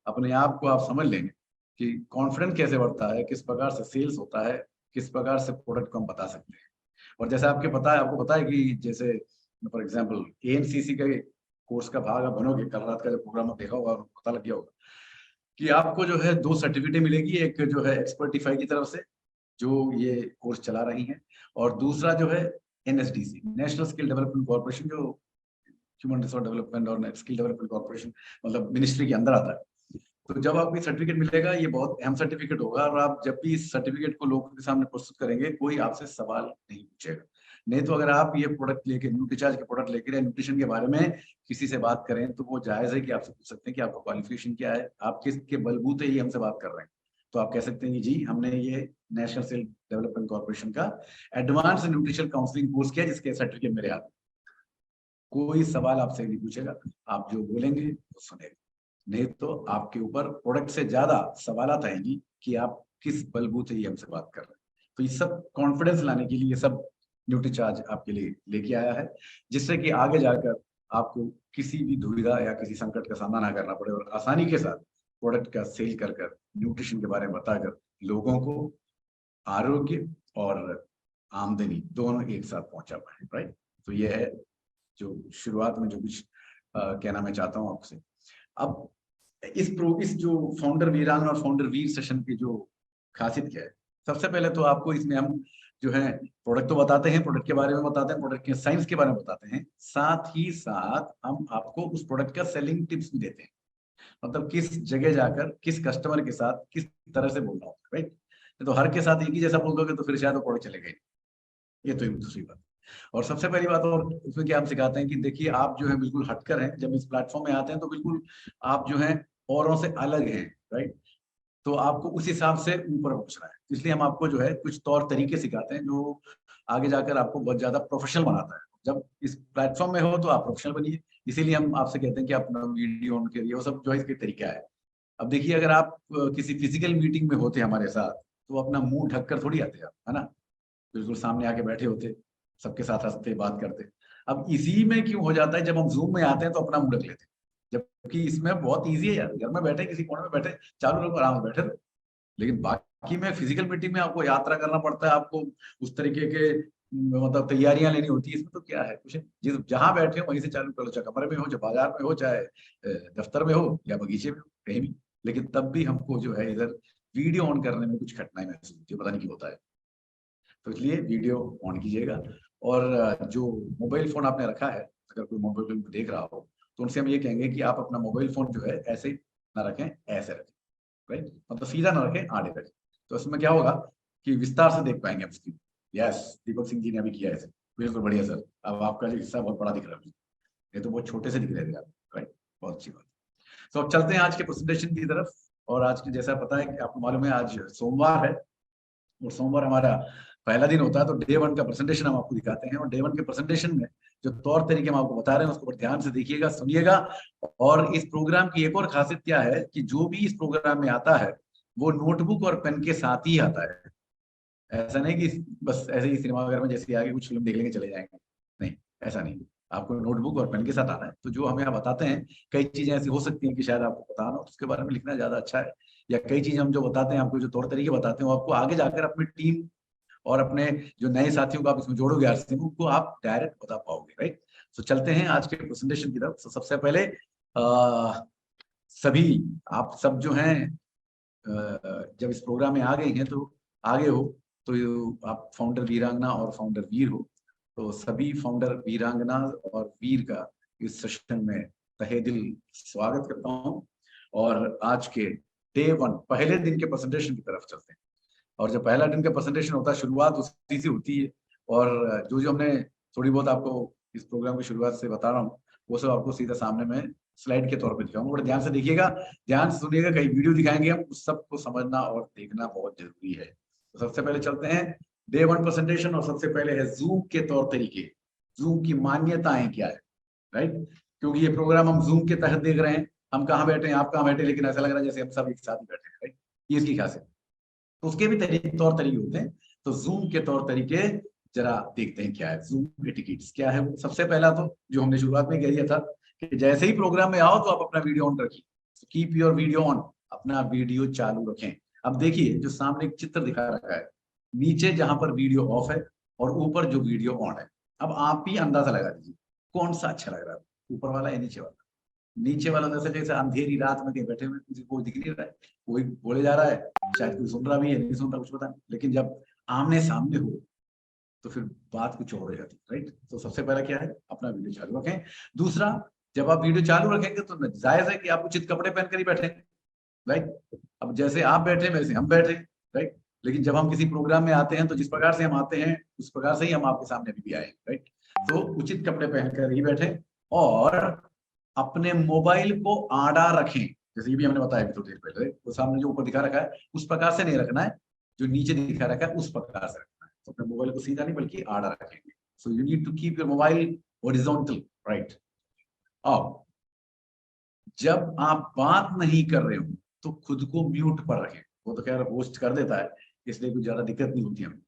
अपने आप को आप समझ लेंगे कि कॉन्फिडेंस कैसे बढ़ता है, किस प्रकार से सेल्स होता है, किस प्रकार से प्रोडक्ट को हम बता सकते हैं। और जैसे आपको पता है कि जैसे फॉर एग्जाम्पल एएनसीसी के कोर्स का भाग आप बनोगे, कल रात का जो प्रोग्राम आप देखा होगा और पता लग गया होगा कि आपको जो है 2 सर्टिफिकेट मिलेगी, एक जो है एक्सपर्टिफाई की तरफ से जो ये कोर्स चला रही हैं, और दूसरा जो है NSDC, national skill development corporation, जो ह्यूमन रिसोर्स डेवलपमेंट और स्किल डेवलपमेंट कॉर्पोरेशन मतलब मिनिस्ट्री के अंदर आता है। तो जब आपको सर्टिफिकेट मिलेगा, ये बहुत अहम सर्टिफिकेट होगा, और आप जब भी इस सर्टिफिकेट को लोगों के सामने प्रस्तुत करेंगे, कोई आपसे सवाल नहीं पूछेगा। नहीं तो अगर आप ये प्रोडक्ट लेके, न्यूट्रीचार्ज के प्रोडक्ट लेकर या न्यूट्रिशन के बारे में किसी से बात करें, तो वो जायज है कि आपसे पूछ सकते हैं कि आपका क्वालिफिकेशन क्या है, आप किसके बलबूते ही हमसे बात कर रहे हैं। तो आप कह सकते हैं कि जी हमने ये नेशनल स्किल डेवलपमेंट कॉर्पोरेशन का एडवांस न्यूट्रिशन काउंसलिंग कोर्स किया, जिसके सर्टिफिकेट मेरे हाथ में। कोई सवाल आपसे नहीं पूछेगा, आप जो बोलेंगे वो सुनेगा। नहीं तो आपके ऊपर प्रोडक्ट से ज्यादा सवालात आएंगी कि आप किस बलबूते ही हमसे बात कर रहे हैं। तो ये सब कॉन्फिडेंस लाने के लिए ये सब न्यूट्रीचार्ज आपके लिए लेके आया है, जिससे कि आगे जाकर आपको किसी भी दुविधा या किसी संकट का सामना ना करना पड़े, और आसानी के साथ प्रोडक्ट का सेल कर कर, न्यूट्रिशन के बारे में बताकर लोगों को आरोग्य और आमदनी दोनों एक साथ पहुंचा पाए। राइट। तो ये है जो शुरुआत में जो कुछ कहना मैं चाहता हूँ आपसे। अब इस जो फाउंडर वीरांगना और फाउंडर वीर सेशन की जो खासियत क्या है, सबसे पहले तो आपको इसमें हम जो है प्रोडक्ट तो बताते हैं, प्रोडक्ट के बारे में बताते हैं, प्रोडक्ट के साइंस के बारे में बताते हैं, साथ ही साथ हम आपको उस प्रोडक्ट का सेलिंग टिप्स भी देते हैं। मतलब किस जगह जाकर किस कस्टमर के साथ किस तरह से बोलना होगा। राइट। तो हर के साथ एक ही जैसा बोल दोगे तो फिर शायद वो प्रोडक्ट चलेगा ही। ये तो एक दूसरी बात। और सबसे पहली बात और उसमें क्या हम सिखाते हैं कि देखिए आप जो है बिल्कुल हटकर हैं, जब इस प्लेटफॉर्म में आते हैं तो बिल्कुल आप जो है औरों से अलग हैं। राइट। तो आपको उस हिसाब से ऊपर पहुंचना है, इसलिए हम आपको जो है कुछ तौर तरीके सिखाते हैं जो आगे जाकर आपको बहुत ज्यादा प्रोफेशनल बनाता है। जब इस प्लेटफॉर्म में हो तो आप प्रोफेशनल बनिए, इसीलिए हम आपसे कहते हैं कि अपना वीडियो ऑन करिए, वो सब जो है इसके तरीका है। अब देखिए अगर आप किसी फिजिकल मीटिंग में होते हमारे साथ, तो अपना मुंह ढककर थोड़ी आते आप, है ना। बिल्कुल सामने आके बैठे होते, सबके साथ हंसते बात करते। अब इसी में क्यों हो जाता है, जब हम जूम में आते हैं तो अपना मुंह ढक लेते हैं, जबकि इसमें बहुत ईजी है यार, घर में बैठे किसी कोने में बैठे, चालू लोग आराम से बैठे रहो। लेकिन बाकी में फिजिकल मीटिंग में आपको यात्रा करना पड़ता है, आपको उस तरीके के मतलब तैयारियां लेनी होती है। इसमें तो क्या है, कुछ जिस जहां बैठे हो वहीं से चालू कर लो, चाहे कमरे में हो, चाहे बाजार में हो, चाहे दफ्तर में हो या बगीचे में हो, कहीं भी। लेकिन तब भी हमको जो है इधर वीडियो ऑन करने में कुछ कठिनाई महसूस होती है, पता नहीं क्यों होता है। तो इसलिए वीडियो ऑन कीजिएगा। और जो मोबाइल फोन आपने रखा है, अगर कोई मोबाइल फोन देख रहा हो, तो उनसे हम ये कहेंगे कि आप अपना मोबाइल फोन जो है ऐसे ना रखें, ऐसे रखें। राइट। मतलब सीधा ना रखें, आड़े रखें। तो इसमें क्या होगा कि विस्तार से देख पाएंगे आप स्क्रीन। यस, दीपक सिंह जी ने अभी किया है ऐसे। बिल्कुल बढ़िया सर, अब आपका जो हिस्सा बहुत बड़ा दिख रहा है मुझे, ये तो बहुत छोटे से दिख रहे थे आप। राइट। बहुत अच्छी बात। तो अब चलते हैं आज के प्रेजेंटेशन की तरफ। और आज की जैसा पता है कि आपको मालूम है आज सोमवार है, और सोमवार हमारा पहला दिन होता है। तो डे 1 का प्रेजेंटेशन हम आपको दिखाते हैं, और डे 1 के प्रेजेंटेशन में जो तौर तरीके हम आपको बता रहे हैं उसको ध्यान से देखिएगा, सुनिएगा। और इस प्रोग्राम की एक और खासियत क्या है कि जो भी इस प्रोग्राम में आता है वो नोटबुक और पेन के साथ ही आता है। ऐसा नहीं कि बस ऐसे ही सिनेमाघर में जैसे आगे कुछ फिल्म देख लेंगे चले जाएंगे, नहीं, ऐसा नहीं। आपको नोटबुक और पेन के साथ आना है। तो जो हमें आप बताते हैं, कई चीजें ऐसी हो सकती हैं कि शायद आपको पता ना हो, उसके बारे में लिखना ज्यादा अच्छा है। या कई चीजें हम जो बताते हैं आपको, जो तौर तरीके बताते हैं, वो आपको आगे जाकर अपनी टीम और अपने जो नए साथियों को आप इसमें जोड़ोगे यार, उनको आप डायरेक्ट बता पाओगे। राइट। तो चलते हैं आज के प्रेजेंटेशन की तरफ। तो सबसे पहले सभी आप सब जो हैं जब इस प्रोग्राम में आ गए हैं तो आगे हो, तो आप फाउंडर वीरांगना और फाउंडर वीर हो। तो सभी फाउंडर वीरांगना और वीर का इस सेशन में तहे दिल स्वागत करता हूं। और आज के डे 1 पहले दिन के प्रेजेंटेशन की तरफ चलते हैं। और जब पहला दिन का प्रेजेंटेशन होता है, शुरुआत उसी से होती है। और जो जो हमने थोड़ी बहुत आपको इस प्रोग्राम की शुरुआत से बता रहा हूँ, वो सब आपको सीधा सामने में स्लाइड के तौर पे दिखाऊंगा। बड़े ध्यान से देखिएगा, ध्यान से सुनिएगा, कई वीडियो दिखाएंगे हम, उस सबको समझना और देखना बहुत जरूरी है। तो सबसे पहले चलते हैं डे 1 प्रेजेंटेशन, और सबसे पहले है जूम के तौर तरीके, जूम की मान्यताएं क्या है। राइट। क्योंकि ये प्रोग्राम हम जूम के तहत देख रहे हैं, हम कहाँ बैठे हैं, आप कहाँ बैठे, लेकिन ऐसा लग रहा है जैसे हम सब एक साथ ही बैठे हैं। राइट। ये इसकी खासियत। तो उसके भी तौर तरीके होते हैं। तो जूम के तौर तरीके जरा देखते हैं क्या है, जूम एटिकेट्स क्या है। सबसे पहला तो जो हमने शुरुआत में कह दिया था कि जैसे ही प्रोग्राम में आओ तो आप अपना वीडियो ऑन रखिए, कीप योर वीडियो ऑन, अपना वीडियो चालू रखें। अब देखिए जो सामने एक चित्र दिखा रखा है, नीचे जहां पर वीडियो ऑफ है और ऊपर जो वीडियो ऑन है। अब आप ही अंदाजा लगा दीजिए कौन सा अच्छा लग रहा है, ऊपर वाला या नीचे वाला। नीचे वाला जैसे जैसे अंधेरी रात में कहीं बैठे हुए किसी को दिख नहीं रहा है, कोई बोले जा रहा है, शायद कोई सुन रहा भी है, नहीं सुन रहा कुछ पता नहीं, लेकिन जब आमने सामने हो तो फिर बात कुछ और हो जाती है, राइट। तो सबसे पहला क्या है, अपना वीडियो चालू रखें। दूसरा, जब आप वीडियो चालू रखेंगे तो जायज है कि आप उचित कपड़े पहनकर ही बैठे, राइट। अब जैसे आप बैठे वैसे हम बैठे, राइट। लेकिन जब हम किसी प्रोग्राम में आते हैं तो जिस प्रकार से हम आते हैं उस प्रकार से ही हम आपके सामने भी आए, राइट। तो उचित कपड़े पहनकर ही बैठे और अपने मोबाइल को आड़ा रखें, जैसे ये भी हमने बताया थोड़ी देर पहले, वो सामने जो ऊपर दिखा रखा है उस प्रकार से नहीं रखना है, जो नीचे दिखा रखा है उस प्रकार से रखना है। तो अपने मोबाइल को सीधा नहीं बल्कि आड़ा रखेंगे। So you need to keep your mobile horizontal, right. अब जब आप बात नहीं कर रहे हो तो खुद को म्यूट पर रखें। वो तो खैर होस्ट कर देता है, इसलिए कुछ ज्यादा दिक्कत नहीं होती हमें,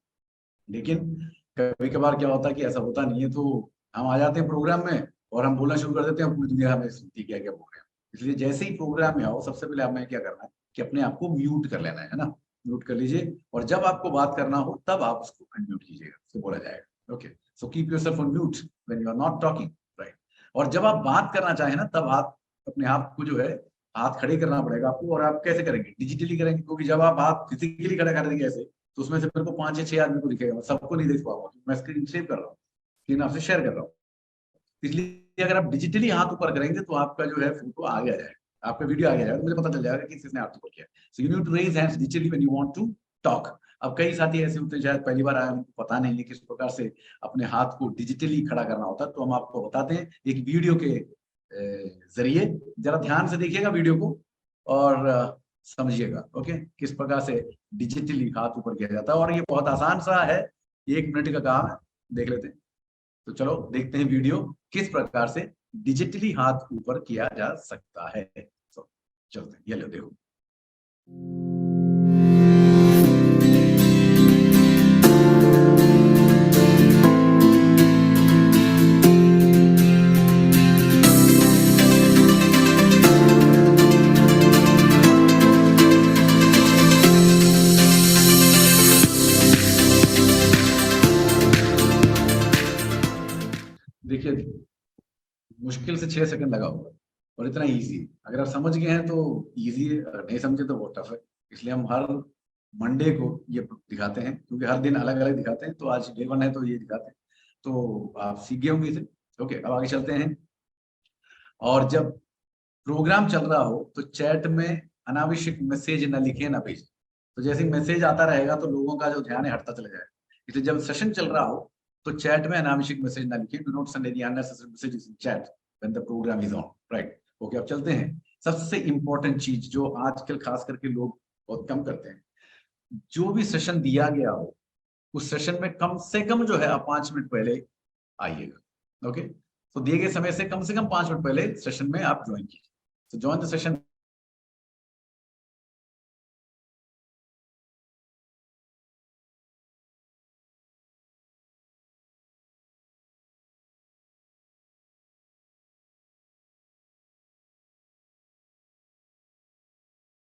लेकिन कभी कभार क्या होता है कि ऐसा होता नहीं है, तो हम आ जाते हैं प्रोग्राम में और हम बोलना शुरू कर देते हैं, पूरी दुनिया हमें सुनती क्या क्या बोल रहे हैं। इसलिए जैसे ही प्रोग्राम में आओ सबसे पहले हमें क्या करना है कि अपने आप को म्यूट कर लेना है ना, म्यूट कर लीजिए, और जब आपको बात करना हो तब आप उसको अनम्यूट कीजिएगा, उसको बोला जाएगा। Okay, so keep yourself on mute when you are not talking, right. और जब आप बात करना चाहें ना तब आप अपने आप को जो है हाथ खड़े करना पड़ेगा आपको। और आप कैसे करेंगे, डिजिटली करेंगे, क्योंकि जब आप हाथ फिजिकली खड़े कर देंगे ऐसे तो उसमें से मेरे को 5 या 6 आदमी को दिखेगा, मैं सबको नहीं देख पाऊंगा, मैं स्क्रीन सेव कर रहा हूँ, स्क्रीन आपसे शेयर कर रहा हूँ। इसलिए अगर आप डिजिटली हाथ ऊपर करेंगे तो आपका जो है फोटो आगे आ जाएगा, आपका वीडियो आगे जाएगा, तो मुझे पता चल जाएगा कि किसने हाथ ऊपर किया। So you need to raise hands digitally when you want to talk. अब कई साथी ऐसे होते हैं शायद पहली बार आए, उनको पता नहीं है किस प्रकार से अपने हाथ को डिजिटली खड़ा करना होता है, तो हम आपको बताते हैं एक वीडियो के जरिए। जरा ध्यान से देखिएगा वीडियो को और समझिएगा, ओके, किस प्रकार से डिजिटली हाथ ऊपर किया जाता है। और ये बहुत आसान सा है, 1 मिनट का काम है, देख लेते हैं। तो चलो देखते हैं वीडियो किस प्रकार से डिजिटली हाथ ऊपर किया जा सकता है। तो चलते हैं, ये लो देखो। देखिए मुश्किल से 6 सेकंड लगा होगा और इतना इजी। अगर आप समझ गए हैं तो इजी है, अगर नहीं समझे तो बहुत टफ है। इसलिए हम हर मंडे को ये दिखाते हैं, क्योंकि हर दिन अलग अलग दिखाते हैं। तो आज डे 1 है तो ये दिखाते हैं, तो आप सीख गए होंगे इसे। ओके, अब आगे चलते हैं। और जब प्रोग्राम चल रहा हो तो चैट में अनावश्यक मैसेज न लिखे ना भेजें। तो जैसे मैसेज आता रहेगा तो लोगों का जो ध्यान है हटता चला जाएगा। इसलिए जब सेशन चल रहा हो तो चैट में अनावश्यक मैसेज ना लिखें। Do not send any unnecessary messages in chat when the programme is on, right. Okay, अब चलते हैं। सबसे इंपॉर्टेंट चीज जो आजकल खास करके लोग बहुत कम करते हैं, जो भी सेशन दिया गया हो उस सेशन में कम से कम जो है आप 5 मिनट पहले आइएगा। ओके, तो दिए गए समय से कम 5 मिनट पहले सेशन में आप ज्वाइन कीजिए। तो ज्वाइन द सेशन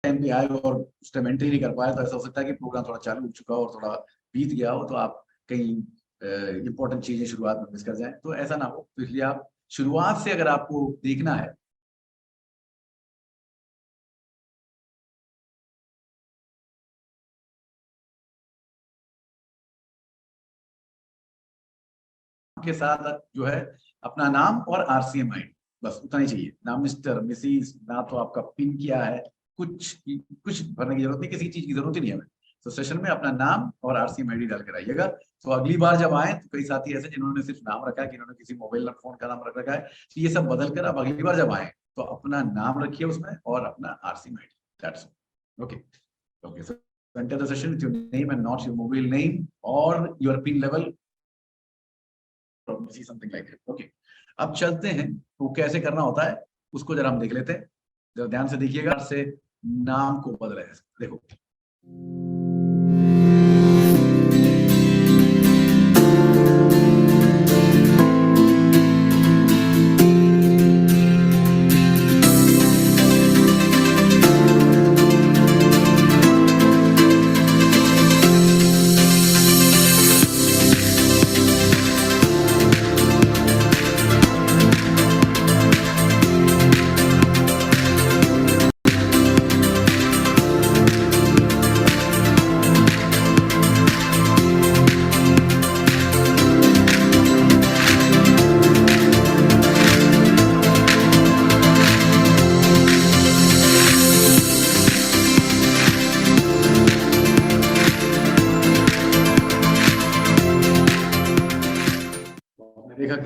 टाइम पे आए और उस टाइम एंट्री नहीं कर पाए, तो ऐसा हो सकता है कि प्रोग्राम थोड़ा चालू हो चुका हो और थोड़ा बीत गया हो, तो आप कहीं इंपॉर्टेंट चीजें शुरुआत में मिस कर जाए, तो ऐसा ना हो। तो इसलिए आप शुरुआत से अगर आपको देखना है के साथ जो है अपना नाम और RCM ID, बस उतना ही चाहिए। ना मिस्टर मिसिस, ना तो आपका पिन किया है, कुछ भरने की जरूरत नहीं, किसी चीज की जरूरत ही नहीं है हमें। तो सेशन में अपना नाम और RCM ID डाल कर आइएगा। तो अगली बार जब आए तो कई साथी ऐसे जिन्होंने सिर्फ नाम रखा है, जिन्होंने किसी मोबाइल फोन का नाम रख रखा है, तो ये सब बदल कर अब अगली बार जब आए तो अपना नाम रखिए उसमें और अपना RCM ID, that's all. Okay okay, so enter the session with your name and not your mobile name or your PIN level, something like that. Okay, अब चलते हैं वो कैसे करना होता है उसको जरा हम देख लेते हैं। जरा ध्यान से देखिएगा, से नाम को बदला है, देखो।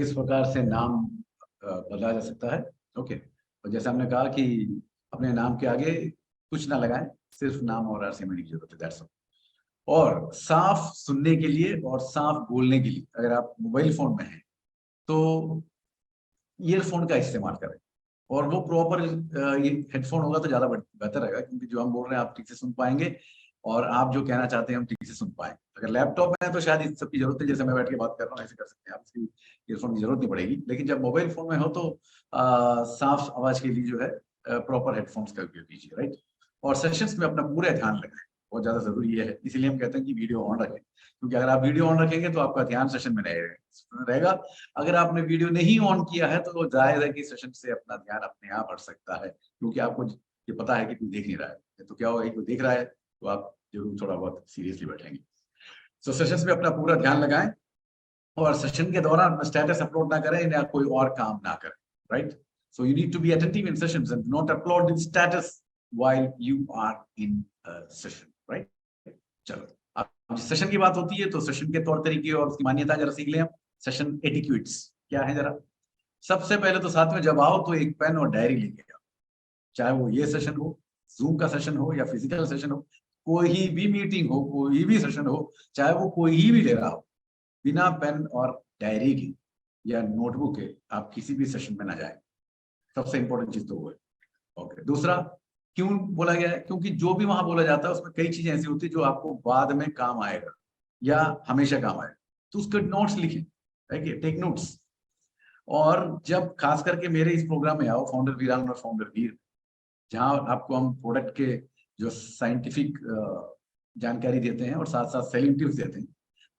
किस प्रकार से नाम बदला जा सकता है। ओके, और जैसे हमने कहा कि अपने नाम के आगे कुछ ना लगाएं, सिर्फ नाम और आरसी की जरूरत है, दैट्स ऑल। और साफ सुनने के लिए और साफ बोलने के लिए अगर आप मोबाइल फोन में हैं तो ईयरफोन का इस्तेमाल करें, और वो प्रॉपर ये हेडफोन होगा तो ज्यादा बेहतर रहेगा, क्योंकि जो हम बोल रहे हैं आप ठीक से सुन पाएंगे और आप जो कहना चाहते हैं हम ठीक से सुन पाएंगे। अगर लैपटॉप में है तो शायद इस सब की जरूरत है, जैसे मैं बैठ के बात कर रहा हूँ ऐसे कर सकते हैं आप, इसकी ईयरफोन की जरूरत नहीं पड़ेगी। लेकिन जब मोबाइल फोन में हो तो साफ आवाज के लिए जो है प्रॉपर हेडफोन्स का उपयोग कीजिए, राइट। और सेशंस में अपना पूरा ध्यान लगाएं, बहुत ज्यादा जरूरी है, इसीलिए हम कहते हैं कि वीडियो ऑन रखें, क्योंकि अगर आप वीडियो ऑन रखेंगे तो आपका ध्यान सेशन में रहेगा। अगर आपने वीडियो नहीं ऑन किया है तो जाहिर है कि सेशन से अपना ध्यान अपने आप हट सकता है, क्योंकि आपको ये पता है कि कोई देख नहीं रहा है। तो क्या होगा, कोई देख रहा है तो आप जरूर थोड़ा बहुत सीरियसली बैठेंगे। सो सेशंस में अपना पूरा ध्यान लगाएं, और सेशन के दौरान स्टेटस अपलोड ना करें या कोई और काम ना करें, right. So you need to be attentive in sessions and not upload the status while you are in session, right. चलो, अब सेशन की बात होती है तो सेशन के तौर तरीके और उसकी मान्यता जरा सीख लें हम। सेशन एटिक्यूट्स क्या है जरा। सबसे पहले तो साथ में जब आओ तो एक पेन और डायरी लेके आओ, चाहे वो ये सेशन हो, जूम का सेशन हो या फिजिकल सेशन हो, कोई भी मीटिंग हो, कोई भी सेशन हो, चाहे वो कोई ही भी ले रहा हो, बिना पेन और डायरी के या नोटबुक के आप किसी भी सेशन में ना जाए। सबसे इंपॉर्टेंट चीज तो वो है। ओके, दूसरा, क्यों बोला गया है, क्योंकि जो भी वहां बोला जाता है उसमें कई चीजें ऐसी होती है जो आपको बाद में काम आएगा या हमेशा काम आएगा, तो उसके नोट्स लिखें, टेक नोट्स। और जब खास करके मेरे इस प्रोग्राम में आओ, फाउंडर वीरांगना और फाउंडर वीर, जहां आपको हम प्रोडक्ट के जो साइंटिफिक जानकारी देते हैं और साथ साथ सेलिंग टिप्स देते हैं,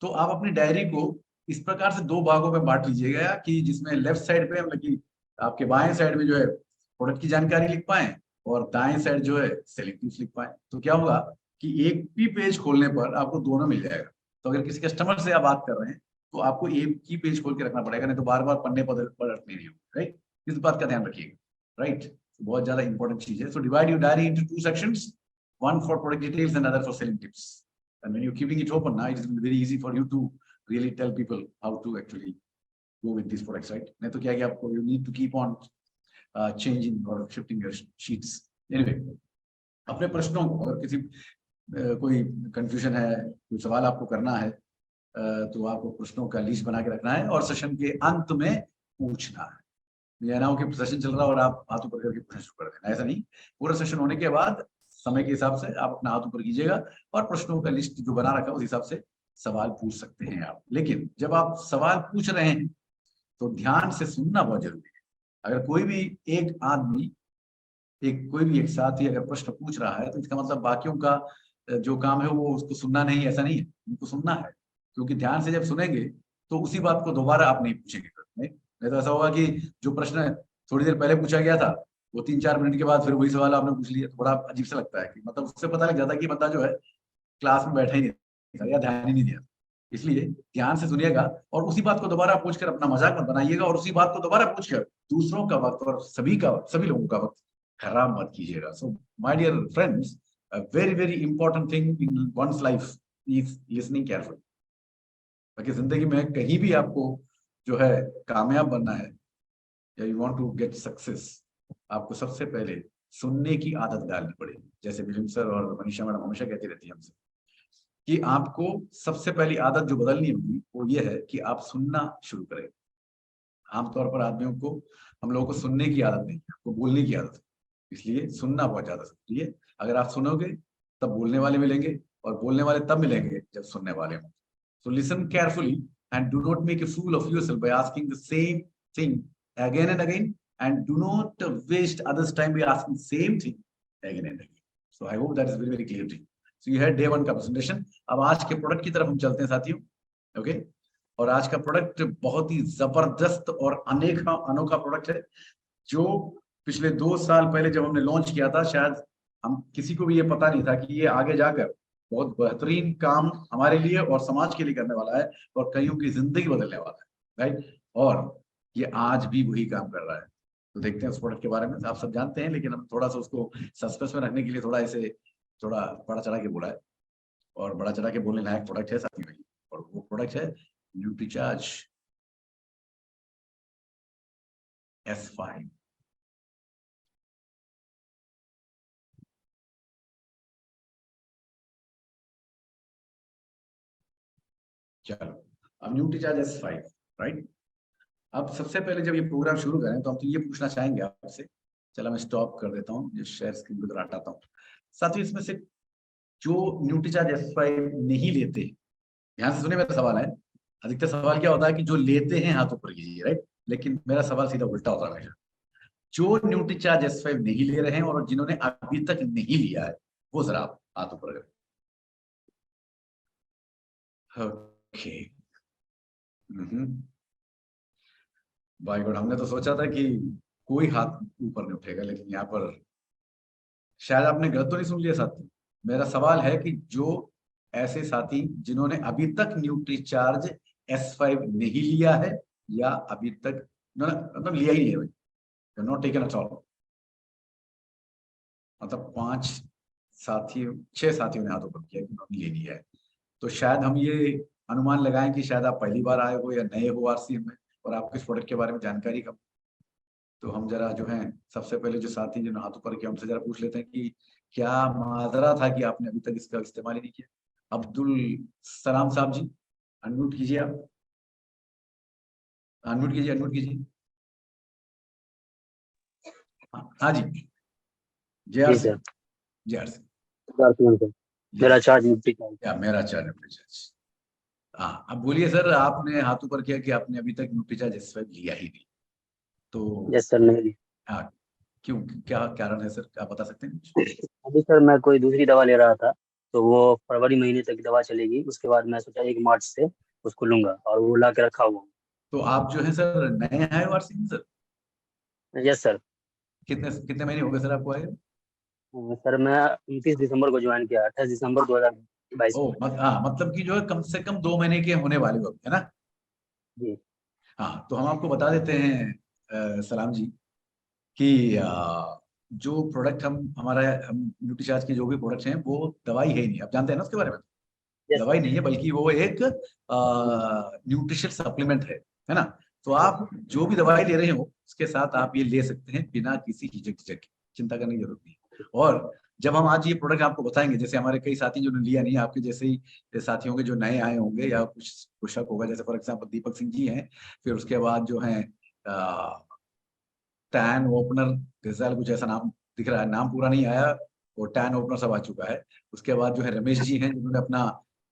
तो आप अपनी डायरी को इस प्रकार से दो भागों में बांट लीजिएगा कि जिसमें लेफ्ट साइड पे मतलब कि आपके बाएं साइड में जो है प्रोडक्ट की जानकारी लिख पाए, और दाएं साइड जो है सेलिंग टिप्स लिख पाए। तो क्या होगा कि एक भी पेज खोलने पर आपको दोनों मिल जाएगा। तो अगर किसी कस्टमर से आप बात कर रहे हैं तो आपको एक ही पेज खोल के रखना पड़ेगा, नहीं तो बार बार पन्ने पलटने नहीं होगा, राइट। इस बात का ध्यान रखिएगा, राइट। बहुत ज्यादा इंपॉर्टेंट चीज है। So divide your diary into two sections, one for product details and other for selling tips. And when you're keeping it open now, it is very easy for you to really tell people how to actually go with these products, right? नहीं तो क्या कि आपको you need to keep on changing or shifting your sheets. Anyway, अपने प्रश्नों को अगर किसी कोई कंफ्यूजन है, कोई सवाल आपको करना है, तो आपको प्रश्नों का लिस्ट बना के रखना है और सेशन के अंत में पूछना है। यह ना हो कि सेशन चल रहा है और आप हाथ ऊपर करके पूछना शुरू कर देना, ऐसा नहीं। पूरा सेशन होने के बाद समय के हिसाब से आप अपना हाथ ऊपर कीजिएगा और प्रश्नों का लिस्ट जो बना रखा है उस हिसाब से सवाल पूछ सकते हैं आप। लेकिन जब आप सवाल पूछ रहे हैं तो ध्यान से सुनना बहुत जरूरी है। अगर कोई भी एक आदमी कोई भी एक साथी अगर प्रश्न पूछ रहा है तो इसका मतलब बाकियों का जो काम है वो उसको सुनना नहीं, ऐसा नहीं है, उनको सुनना है। क्योंकि ध्यान से जब सुनेंगे तो उसी बात को दोबारा आप नहीं पूछेंगे, नहीं तो ऐसा होगा कि जो प्रश्न थोड़ी देर पहले पूछा गया था वो 3-4 मिनट के बाद फिर वही सवाल आपने पूछ लिया, तो बड़ा अजीब सा लगता है कि मतलब उससे पता लग जाता है कि बंदा जो है क्लास में बैठा ही नहीं था या ध्यान ही नहीं दिया। इसलिए ध्यान से सुनिएगा और उसी बात को दोबारा पूछकर अपना मजाक मत बनाइएगा, और उसी बात को दोबारा पूछकर दूसरों का वक्त और सभी लोगों का वक्त खराब मत कीजिएगा। So my dear friends, a very very important thing in one's life is listening carefully। ताकि जिंदगी में कहीं भी आपको जो है कामयाब बनना है या you want to get success, आपको सबसे पहले सुनने की आदत डालनी पड़ेगी। जैसे विलियम सर और मनीषा मैडम हमेशा कहती रहती है हमसे कि आपको सबसे पहली आदत जो बदलनी होगी वो ये है कि आप सुनना शुरू करें। आमतौर पर आदमियों को, हम लोगों को सुनने की आदत नहीं है, आपको बोलने की आदत है। इसलिए सुनना बहुत ज्यादा जरूरी है। अगर आप सुनोगे तब बोलने वाले मिलेंगे, और बोलने वाले तब मिलेंगे जब सुनने वाले हों। So listen carefully and do not make a fool of yourself by asking the same thing again and again, and do not waste others' time by asking the same thing again and again. So I hope that is very very clear to you. So you had day 1 का presentation। अब आज के product की तरफ हम चलते हैं साथियों। ओके, और आज का प्रोडक्ट बहुत ही जबरदस्त और अनोखा प्रोडक्ट है, जो पिछले 2 साल पहले जब हमने लॉन्च किया था, शायद हम किसी को भी ये पता नहीं था कि ये आगे जाकर बहुत बेहतरीन काम हमारे लिए और समाज के लिए करने वाला है और कईयों की जिंदगी बदलने वाला है, राइट। और ये आज भी वही काम कर रहा है। तो देखते हैं उस प्रोडक्ट के बारे में। आप सब जानते हैं, लेकिन हम थोड़ा सा उसको सस्पेंस में रखने के लिए थोड़ा बड़ा चढ़ा के बोला है, और बड़ा चढ़ा के बोलने लायक प्रोडक्ट है साथी भाई, और वो प्रोडक्ट है न्यूट्रीचार्ज। S5। चलो, अब न्यूट्रीचार्ज S5, राइट। अब सबसे पहले जब ये प्रोग्राम शुरू करें तो हम तो ये पूछना चाहेंगे आपसे। चलो मैं स्टॉप कर देता हूँ, ये शेयर स्क्रीन को हटाता हूँ। साथियों, इसमें से जो न्यूट्रीचार्ज S5 नहीं लेते, ध्यान से सुनिए मेरा सवाल है। अधिकतर सवाल क्या होता है कि जो लेते हैं हाथ ऊपर कीजिए, राइट। लेकिन मेरा सवाल सीधा उल्टा होता है हमेशा। जो न्यूट्रीचार्ज S5 नहीं ले रहे हैं और जिन्होंने अभी तक नहीं लिया है, वो जरा आप हाथ ऊपर करें। ओके। बाय गॉड, हमने तो सोचा था कि कोई हाथ ऊपर नहीं उठेगा, लेकिन यहाँ पर शायद आपने गलत तो नहीं सुन लिया साथी। मेरा सवाल है कि जो ऐसे साथी जिन्होंने अभी तक न्यूट्रीचार्ज S5 नहीं लिया है, या अभी तक मतलब लिया ही नहीं है भाई, नॉट टेकन एट ऑल, मतलब 5 साथियों 6 साथियों ने हाथ ऊपर किया कि उन्होंने ले लिया है। तो शायद हम ये अनुमान लगाएं कि शायद आप पहली बार आए हो या नए हो RCM में, और आपको इस प्रोडक्ट के बारे में जानकारी कम। तो हम जरा जो है सबसे पहले जो साथी जिन्होंने हाथ ऊपर किया उनसे जरा पूछ लेते हैं कि क्या माजरा था कि आपने अभी तक इसका इस्तेमाल ही नहीं किया। अब्दुल सलाम साहब जी, अनम्यूट कीजिए आप, अनम्यूट कीजिए, अनम्यूट कीजिए। हाँ जी, जी JR sir. Singh, JR Singh. Sir, मेरा चार्ज यूपी का है। या मेरा चार्ज न्यूट्रीचार्ज। हाँ, अब बोलिए सर, आपने हाथ ऊपर किया कि आपने अभी तक न्यूट्रीचार्ज S5 लिया ही नहीं। तो यस सर, नहीं। हाँ, क्यों, क्या कारण है सर, आप बता सकते हैं कुछ? अभी सर मैं कोई दूसरी दवा ले रहा था, तो वो फरवरी महीने तक दवा चलेगी। उसके बाद मैं सोचा 1 मार्च से उसको लूंगा, और वो ला के रखा हुआ हूँ। तो आप जो है सर नए आए हो RCM में सर? Yes sir. कितने कितने महीने हो गए सर आपको आए? सर मैं 29 दिसंबर को ज्वाइन किया, 28 दिसंबर 2022 ओ को। हाँ, मतलब कि जो है कम से कम 2 महीने के होने वाले हो, है ना? जी। हाँ, तो हम आपको बता देते हैं सलाम जी कि जो प्रोडक्ट हम न्यूट्रीचार्ज के जो भी प्रोडक्ट्स हैं वो दवाई है ही नहीं, आप जानते हैं ना उसके बारे में। यस दवाई सर। नहीं है, बल्कि वो एक न्यूट्रिशन सप्लीमेंट है ना। तो आप जो भी दवाई ले रहे हो उसके साथ आप ये ले सकते हैं बिना किसी हिचक के, चिंता करने की जरूरत नहीं है। और जब हम आज ये प्रोडक्ट आपको बताएंगे, जैसे हमारे कई साथी जो ने लिया नहीं, आपके जैसे ही साथी होंगे जो नए आए होंगे, या कुछ पुशअप होगा, जैसे फॉर एग्जाम्पल दीपक सिंह जी हैं, फिर उसके बाद जो है टैन ओपनर गजाल, कुछ ऐसा नाम दिख रहा है, नाम पूरा नहीं आया, वो टैन ओपनर सब आ चुका है। उसके बाद जो है रमेश जी हैं, जिन्होंने अपना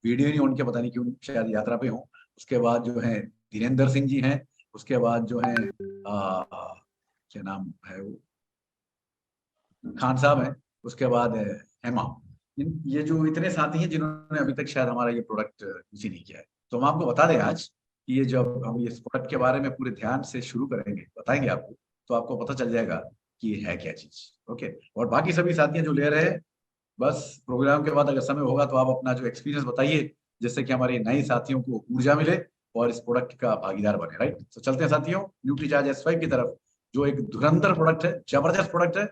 वीडियो नहीं ऑन किया, पता नहीं क्यों, शायद यात्रा पे हो। उसके बाद जो है धीरेन्द्र सिंह जी हैं। उसके बाद जो है क्या नाम है वो, खान साहब हैं। उसके बाद है हेमा। ये जो इतने साथी हैं जिन्होंने अभी तक शायद हमारा ये प्रोडक्ट यूज ही नहीं किया है। तो हम आपको बता दें आज कि ये जब हम इस प्रोडक्ट के बारे में पूरे ध्यान से शुरू करेंगे, बताएंगे आपको, तो आपको पता चल जाएगा कि ये है क्या चीज। ओके, और बाकी सभी साथियां जो ले रहे हैं, बस प्रोग्राम के बाद अगर समय होगा तो आप अपना जो एक्सपीरियंस बताइए, जिससे कि हमारे नए साथियों को ऊर्जा मिले और इस प्रोडक्ट का भागीदार बने, राइट। तो चलते हैं साथियों न्यूट्रीचार्ज S5 की तरफ, जो एक धुरंधर प्रोडक्ट है, जबरदस्त प्रोडक्ट है,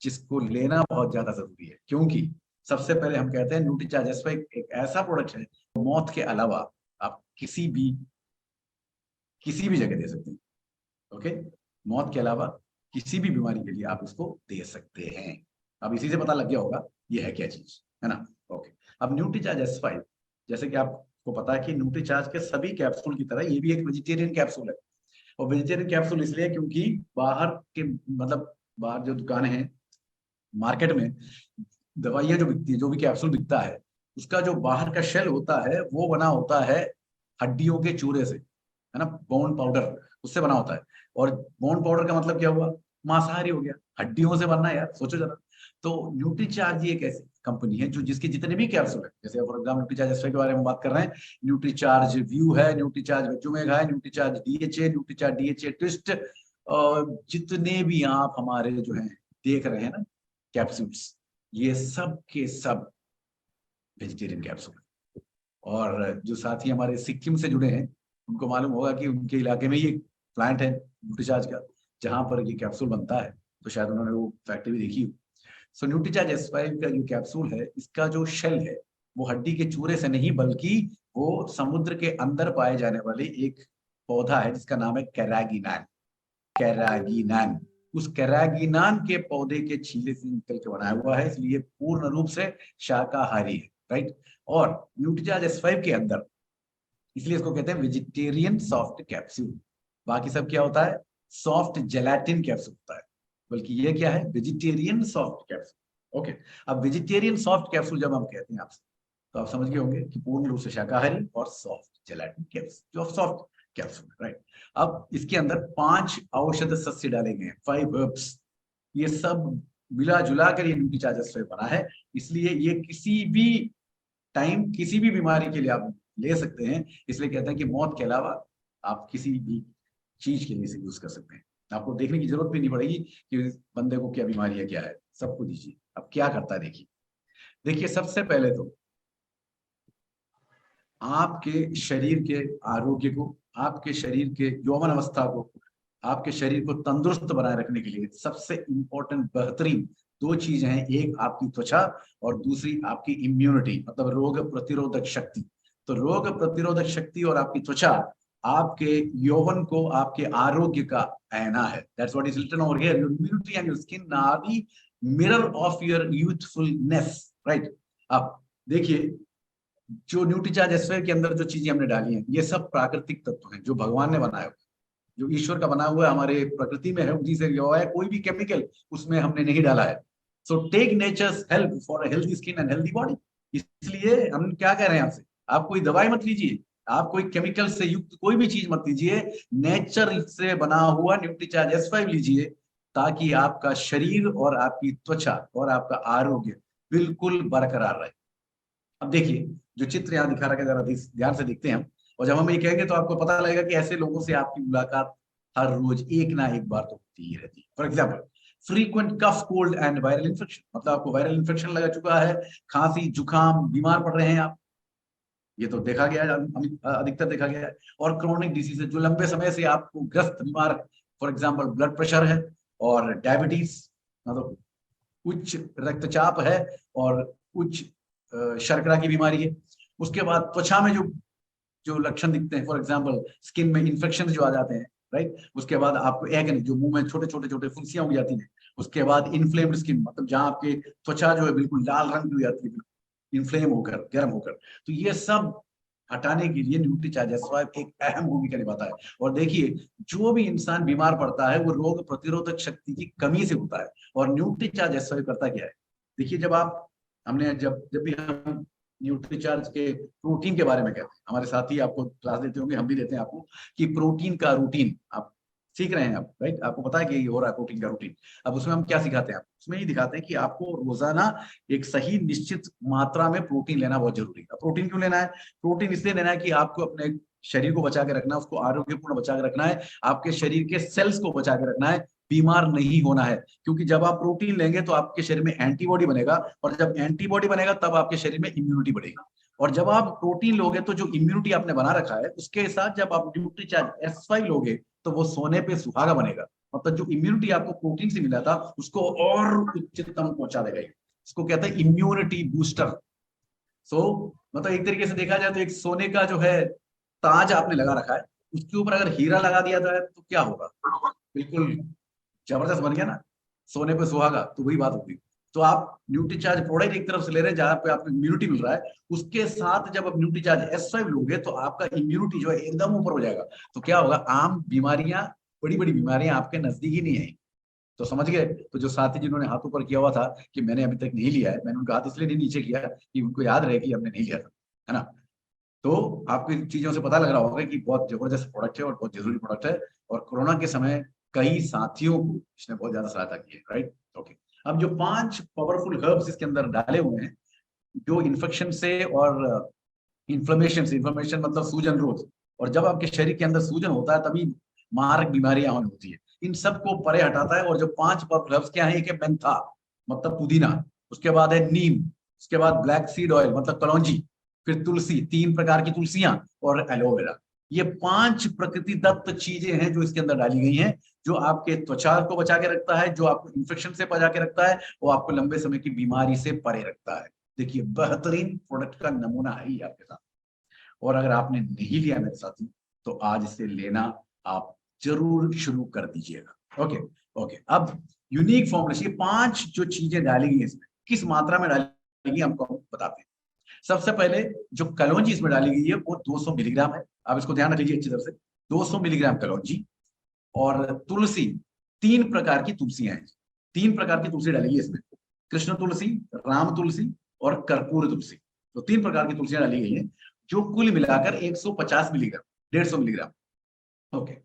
जिसको लेना बहुत ज्यादा जरूरी है। क्योंकि सबसे पहले हम कहते हैं न्यूट्रीचार्ज S5 एक ऐसा प्रोडक्ट है, मौत के अलावा आप किसी भी जगह दे सकते हैं। ओके, मौत के अलावा किसी भी बीमारी के लिए आप इसको दे सकते हैं। अब इसी से पता लग गया होगा ये है क्या चीज, है ना। ओके, अब न्यूट्रीचार्ज S5, जैसे कि आपको पता है कि न्यूट्रीचार्ज के सभी कैप्सूल की तरह ये भी एक वेजिटेरियन कैप्सूल है। और वेजिटेरियन कैप्सूल इसलिए क्योंकि बाहर के, मतलब बाहर जो दुकानें हैं मार्केट में, दवाइयां जो बिकती है, जो भी कैप्सूल बिकता है, उसका जो बाहर का शेल होता है वो बना होता है हड्डियों के चूरे से, है ना, बोन पाउडर, उससे बना होता है। और बोन पाउडर का मतलब क्या हुआ, मांसाहारी हो गया, हड्डियों से बनना है यार, सोचो जरा। तो न्यूट्रीचार्ज ये एक ऐसी कंपनी है जो जिसके जितने भी कैप्सूल है, जैसे फॉर एग्जाम्पल न्यूट्रीचार्ज S5 के बारे में बात कर रहे हैं, न्यूट्रीचार्ज व्यू है, न्यूट्रीचार्ज वेजुमेग है, Nutricharge DHA, Nutricharge DHA twist, और जितने भी आप हमारे जो है देख रहे हैं ना कैप्सूल्स, ये सब के सब वेजिटेरियन कैप्सूल। और जो साथी हमारे सिक्किम से जुड़े हैं, उनको मालूम होगा कि उनके इलाके में ही एक प्लांट है न्यूट्रीचार्ज का, जहां पर ये कैप्सूल बनता है, तो शायद उन्होंने वो फैक्ट्री भी देखी हो। सो न्यूट्रीचार्ज S5 का जो कैप्सूल है, इसका जो शेल है वो हड्डी के चूरे से नहीं, बल्कि वो समुद्र के अंदर पाए जाने वाले एक पौधा है जिसका नाम है कैरागिनैन। कैरागिनान। उस कैरागिनान के पौधे के छीले से निकल के बनाया हुआ है, इसलिए पूर्ण रूप से शाकाहारी है, राइट। और न्यूट्रीचार्ज S5 के अंदर, इसलिए इसको कहते हैं वेजिटेरियन सॉफ्ट कैप्सूल। बाकी सब क्या होता है, सॉफ्ट जेलाटिन कैप्सूल होता है, बल्कि ये क्या है, वेजिटेरियन सॉफ्ट कैप्सूल। ओके, अब वेजिटेरियन सॉफ्ट कैप्सूल जब हम कहते हैं आपसे, तो आप समझ गए होंगे कि पूर्ण रूप से शाकाहारी और सॉफ्ट जेलाटिन कैप्सूल, जो सॉफ्ट कैप्सूल, राइट। अब इसके अंदर 5 औषध सस्य डाले गए हैं, 5 हर्ब्स। ये सब मिला जुला कर ये न्यूट्रीचार्ज S5 बना है, इसलिए ये किसी भी टाइम किसी भी बीमारी के लिए आप ले सकते हैं। इसलिए कहते हैं कि मौत के अलावा आप किसी भी चीज के लिए इसे यूज कर सकते हैं। आपको देखने की जरूरत भी नहीं पड़ेगी कि बंदे को क्या बीमारी है, क्या है, सबको दीजिए। अब क्या करता है देखिए, देखिए सबसे पहले तो आपके शरीर के आरोग्य को, आपके शरीर के यौवन अवस्था को, आपके शरीर को तंदुरुस्त बनाए रखने के लिए सबसे इंपॉर्टेंट बेहतरीन 2 चीजें हैं, एक आपकी त्वचा और दूसरी आपकी इम्यूनिटी, मतलब रोग प्रतिरोधक शक्ति। तो रोग प्रतिरोधक शक्ति और आपकी त्वचा आपके यौवन को, आपके आरोग्य का आईना है। That's what is written over here, your immunity and your skin are the mirror of your youthfulness, right. अब देखिए, जो न्यूट्रीचार्ज S5 के अंदर जो चीजें हमने डाली हैं, ये सब प्राकृतिक तत्व हैं जो भगवान ने बनाया हुआ, जो ईश्वर का बना हुआ है, हमारे प्रकृति में है, उसी से लिया हुआ है, कोई भी केमिकल उसमें हमने नहीं डाला है। So take nature's help for a healthy skin and healthy body. इसलिए हम क्या कह रहे हैं आपसे, आप कोई दवाई मत लीजिए, आप कोई केमिकल से युक्त कोई भी चीज मत लीजिए, नेचर से बना हुआ न्यूट्रीचार्ज S5 लीजिए, ताकि आपका शरीर और आपकी त्वचा और आपका आरोग्य बिल्कुल बरकरार रहे। अब देखिए, जो चित्र यहाँ दिखा रखा है, जरा ध्यान से देखते हैं हम, और जब हम ये कहेंगे तो आपको पता लगेगा कि ऐसे लोगों से आपकी मुलाकात हर रोज एक ना एक बार तो होती ही रहती है। For example, frequent cough, cold and viral infection, मतलब आपको वायरल इन्फेक्शन लगा चुका है, खांसी जुकाम, बीमार पड़ रहे हैं आप, ये तो देखा गया है, अधिकतर देखा गया है। और क्रोनिक डिजीज जो लंबे समय से आपको ग्रस्त बीमार, फॉर एग्जाम्पल ब्लड प्रेशर है और डायबिटीज, मतलब उच्च रक्तचाप है और उच्च शर्करा की बीमारी है। उसके बाद त्वचा में जो जो लक्षण दिखते हैं, फॉर एग्जांपल स्किन में इन्फेक्शन जो आ जाते हैं, राइट। उसके बाद आपको एक्ने, जो मुंह में छोटे छोटे छोटे फुंसियां उग जाती हैं। उसके बाद इन्फ्लेम्ड स्किन, मतलब जहां आपके त्वचा जो है बिल्कुल लाल रंग की हो जाती है, इन्फ्लेम होकर, गर्म होकर। तो ये सब हटाने के लिए न्यूट्रीचार्ज S5 एक अहम भूमिका निभाता है। और देखिए, जो भी इंसान बीमार पड़ता है वो रोग प्रतिरोधक शक्ति की कमी से होता है, और न्यूट्रीचार्ज S5 करता क्या है, देखिए, जब भी हम न्यूट्रीचार्ज के प्रोटीन के बारे में कहते हैं, हमारे साथी आपको क्लास देते होंगे, हम भी देते हैं आपको, कि प्रोटीन का रूटीन आप सीख रहे हैं आप, राइट। आपको पता है कि ये हो रहा है प्रोटीन का रूटीन। अब उसमें हम क्या सिखाते हैं, उसमें ये दिखाते हैं कि आपको रोजाना एक सही निश्चित मात्रा में प्रोटीन लेना बहुत जरूरी है। प्रोटीन क्यों लेना है, प्रोटीन इसलिए लेना है कि आपको अपने शरीर को बचा के रखना है, उसको आरोग्यपूर्ण बचा के रखना है, आपके शरीर के सेल्स को बचा के रखना है, बीमार नहीं होना है। क्योंकि जब आप प्रोटीन लेंगे तो आपके शरीर में एंटीबॉडी बनेगा, और जब एंटीबॉडी बनेगा तब आपके शरीर में इम्यूनिटी बढ़ेगी। और जब आप प्रोटीन लोगे तो जो इम्यूनिटी आपने बना रखा है, उसके साथ जब आप न्यूट्रीचार्ज S5 लोगे तो वो सोने पे सुहागा बनेगा। मतलब जो इम्यूनिटी आपको प्रोटीन से मिला था उसको और उच्चतम पहुंचा देगा। इसको कहते हैं इम्यूनिटी बूस्टर। सो मतलब एक तरीके से देखा जाए तो एक सोने का जो है ताज आपने लगा रखा है, उसके ऊपर अगर हीरा लगा दिया जाए तो क्या होगा, बिल्कुल जबरदस्त बन गया ना, सोने पे सुहागा। तो वही बात होगी। तो आप न्यूट्रीचार्ज प्रोडक्ट एक तरफ से ले रहे हैं जहां पे आपको इम्यूनिटी मिल रहा है, उसके साथ जब आप न्यूट्रीचार्ज S5 लोगे तो आपका इम्यूनिटी जो है एकदम ऊपर हो जाएगा। तो क्या होगा, आम बीमारियां, बड़ी बड़ी बीमारियां आपके नजदीक ही नहीं आएंगी। तो समझ गए। तो जो साथी जिन्होंने हाथ ऊपर किया हुआ था कि मैंने अभी तक नहीं लिया है, मैंने उनका हाथ इसलिए नहीं नीचे किया कि उनको याद रहे कि हमने नहीं लिया था, है ना। तो आपको इन चीजों से पता लग रहा होगा कि बहुत जबरदस्त प्रोडक्ट है और बहुत जरूरी प्रोडक्ट है। और कोरोना के समय कई साथियों को इसने बहुत ज्यादा सहायता की है, राइट। ओके, अब जो 5 पावरफुल हर्ब्स इसके अंदर डाले हुए हैं, जो इन्फेक्शन से और इन्फ्लेमेशन मतलब सूजन रोध, और जब आपके शरीर के अंदर सूजन होता है तभी मारक बीमारियां होती है, इन सबको परे हटाता है। और जो 5 पावरफुल क्या है, एक है मेंथा, मतलब पुदीना, उसके बाद है नीम, उसके बाद ब्लैक सीड ऑयल मतलब कलौंजी, फिर तुलसी, 3 प्रकार की तुलसियां, और एलोवेरा। ये 5 प्रकृति दत्त चीजें हैं जो इसके अंदर डाली गई हैं, जो आपके त्वचा को बचा के रखता है, जो आपको इन्फेक्शन से बचा के रखता है, वो आपको लंबे समय की बीमारी से परे रखता है। देखिए, बेहतरीन प्रोडक्ट का नमूना है ही आपके साथ। और अगर आपने नहीं लिया मेरे साथी, तो आज इसे लेना आप जरूर शुरू कर दीजिएगा। ओके ओके, अब यूनिक फॉर्मुलेशन, 5 जो चीजें डाली गई इसमें, किस मात्रा में डाली गई हमको बताते हैं। सबसे पहले जो कलौंजी इसमें डाली गई है वो 200 मिलीग्राम है, आप इसको ध्यान रख लीजिए अच्छी तरह से, 200 मिलीग्राम कलौंजी। और तुलसी, 3 प्रकार की तुलसियां हैं, 3 प्रकार की तुलसी डाली गई इसमें, कृष्ण तुलसी, राम तुलसी और कर्पूर तुलसी। तो 3 प्रकार की तुलसियां डाली गई हैं, जो कुल मिलाकर 150 मिलीग्राम, 150 मिलीग्राम। ओके,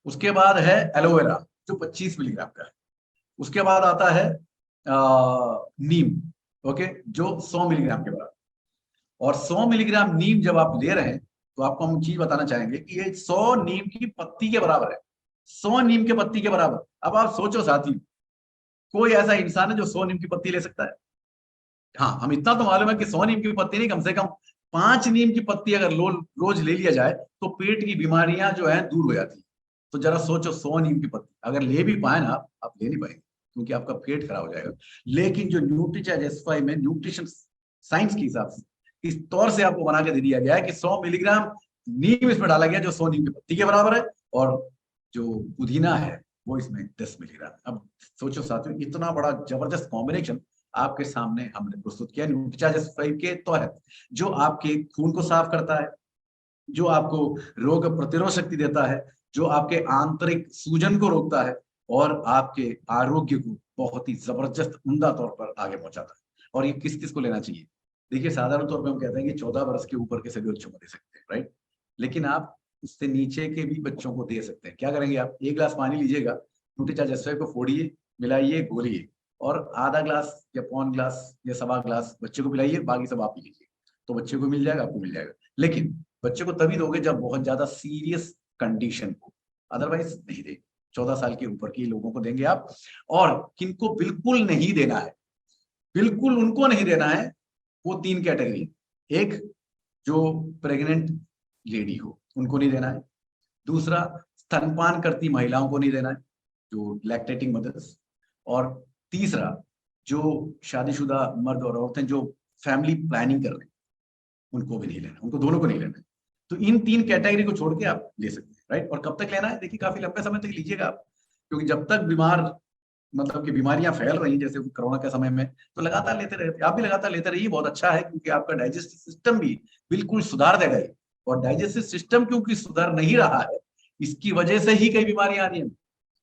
उसके बाद है एलोवेरा जो 25 मिलीग्राम का है। उसके बाद आता है नीम, ओके, जो 100 मिलीग्राम के बराबर। और 100 मिलीग्राम नीम जब आप ले रहे हैं तो आपको हम चीज बताना चाहेंगे कि ये 100 नीम की पत्ती के बराबर है, 100 नीम के पत्ती के बराबर। अब आप सोचो साथी, कोई ऐसा इंसान है जो 100 नीम की पत्ती ले सकता है? हाँ, हम इतना तो मालूम है कि 100 नीम की पत्ती नहीं, कम से कम 5 नीम की पत्ती अगर रोज ले लिया जाए तो पेट की बीमारियां जो है दूर हो जाती है। तो जरा सोचो, 100 नीम की पत्ती अगर ले भी पाए ना, आप ले नहीं पाएंगे क्योंकि आपका पेट खराब हो जाएगा। लेकिन जो न्यूट्रीचार्ज S5 में न्यूट्रिशन साइंस के हिसाब से इस तौर से आपको बना के दे दिया गया है कि 100 मिलीग्राम नीम इसमें डाला गया जो 100 नीम की पत्ती के बराबर है, और जो पुदीना है वो इसमें 10 मिलीग्राम। अब सोचो साथियों, इतना बड़ा जबरदस्त कॉम्बिनेशन आपके सामने हमने प्रस्तुत किया न्यूट्रीचार्ज S5 के तहत, जो आपके खून को साफ करता है, जो आपको रोग प्रतिरोध शक्ति देता है, जो आपके आंतरिक सूजन को रोकता है और आपके आरोग्य को बहुत ही जबरदस्त उम्दा तौर पर आगे पहुंचाता है। और ये किस किस को लेना चाहिए? देखिए, साधारण तौर पर हम कहते हैं कि 14 वर्ष के ऊपर के सभी बच्चों को दे सकते हैं, राइट? लेकिन आप उससे नीचे के भी बच्चों को दे सकते हैं। क्या करेंगे आप? 1 गिलास पानी लीजिएगा, न्यूट्रीचार्ज S5 को फोड़िए, मिलाइए, घोलिए, और आधा ग्लास या पौन ग्लास या सवा ग्लास बच्चे को पिलाइए, बाकी सब आप पी लीजिए। तो बच्चे को मिल जाएगा, आपको मिल जाएगा। लेकिन बच्चे को तभी दोगे जब बहुत ज्यादा सीरियस कंडीशन हो, अदरवाइज नहीं देंगे। 14 साल के ऊपर के लोगों को देंगे आप। और किनको बिल्कुल नहीं देना है, बिल्कुल उनको नहीं देना है, वो 3 कैटेगरी। एक, जो प्रेग्नेंट लेडी हो उनको नहीं देना है। दूसरा, स्तनपान करती महिलाओं को नहीं देना है, जो लैक्टेटिंग मदर्स। और तीसरा, जो शादीशुदा मर्द और औरतें जो फैमिली प्लानिंग कर रहे हैं, उनको भी नहीं लेना, उनको दोनों को नहीं लेना है। तो इन 3 कैटेगरी को छोड़ के आप ले सकते हैं, राइट? और कब तक लेना है? देखिए, काफी लंबे समय तक लीजिएगा आप, क्योंकि जब तक बीमार, मतलब कि बीमारियां फैल रही जैसे कोरोना के समय में, तो लगातार लेते रहे। आप भी लगातार लेते रहिए, बहुत अच्छा है, क्योंकि आपका डाइजेस्टिव सिस्टम भी बिल्कुल सुधार देगा। और डाइजेस्टिव सिस्टम क्योंकि सुधार नहीं रहा है, इसकी वजह से ही कई बीमारियां आ रही हैं।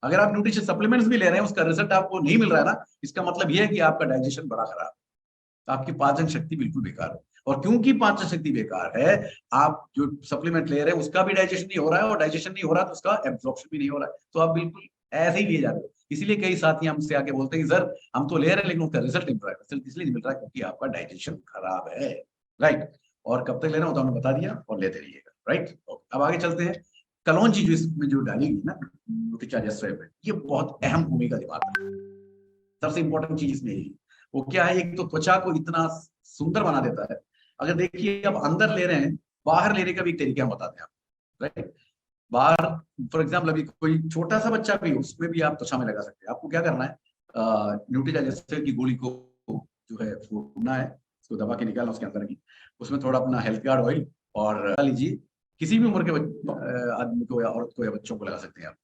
अगर आप न्यूट्रिशन सप्लीमेंट्स भी ले रहे हैं, उसका रिजल्ट आपको नहीं मिल रहा है ना, इसका मतलब यह है कि आपका डाइजेशन बड़ा खराब है, आपकी पाचन शक्ति बिल्कुल बेकार है। और क्योंकि पाचन शक्ति बेकार है, आप जो सप्लीमेंट ले रहे हैं उसका भी डाइजेशन नहीं हो रहा है, और डाइजेशन नहीं हो रहा तो उसका एब्जॉर्प्शन भी नहीं हो रहा है। तो आप बिल्कुल ऐसे ही लिए जा रहे हो। इसीलिए कई साथी हमसे आके बोलते हैं कि सर हम तो ले रहे हैं लेकिन उसका रिजल्ट नहीं मिल रहा है। रिजल्ट इसलिए नहीं मिल रहा है क्योंकि आपका डाइजेशन खराब है, राइट? और कब तक लेना हो तो हमने बता दिया, और लेते रहिएगा, राइट? अब आगे चलते हैं। कलौंजी जो इसमें जो डाली गई ना न्यूट्रीचार्ज S5 में, ये बहुत अहम भूमिका निभाता है। सबसे इंपॉर्टेंट चीज इसमें यही, वो क्या है, एक तो त्वचा को इतना सुंदर बना देता है। अगर देखिए, अब अंदर ले रहे हैं, बाहर लेने का भी एक तरीका हम बताते हैं आपको, राइट? बाहर फॉर एग्जाम्पल, अभी कोई छोटा सा बच्चा भी हो, उसमें भी आप त्वचा में लगा सकते हैं। आपको क्या करना है, न्यूट्रीचार्ज S5 की गोली को जो है फोड़ना है, उसको दबा के निकालना उसके अंदर की, उसमें थोड़ा अपना हेल्थ गार्ड ऑयल और लीजिए। किसी भी उम्र के आदमी को या औरत को या बच्चों को लगा सकते हैं आप।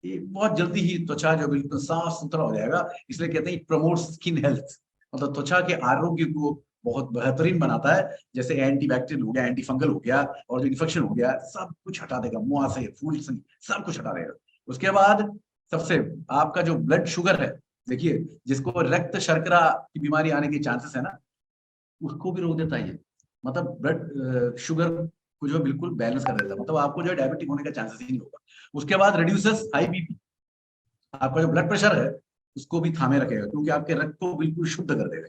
ये बहुत जल्दी ही त्वचा जो बिल्कुल साफ सुथरा हो जाएगा। इसलिए कहते हैं प्रमोट स्किन हेल्थ, मतलब त्वचा के आरोग्य को बहुत बेहतरीन बनाता है। जैसे एंटी बैक्टीरियल हो गया, एंटी फंगल हो गया, और जो इन्फेक्शन हो गया सब कुछ हटा देगा, मुंह से फूल से सब कुछ हटा देगा। उसके बाद सबसे, आपका जो ब्लड शुगर है, देखिए जिसको रक्त शर्करा की बीमारी आने के चांसेस है ना, उसको भी रोक देता है ये। मतलब ब्लड शुगर को जो बिल्कुल बैलेंस कर देता है, मतलब आपको जो है डायबिटिक होने का चांसेस ही नहीं होगा। उसके बाद रिड्यूसेस हाई बीपी, आपका जो ब्लड प्रेशर है उसको भी थामे रखेगा, क्योंकि आपके रक्त को बिल्कुल शुद्ध कर देगा।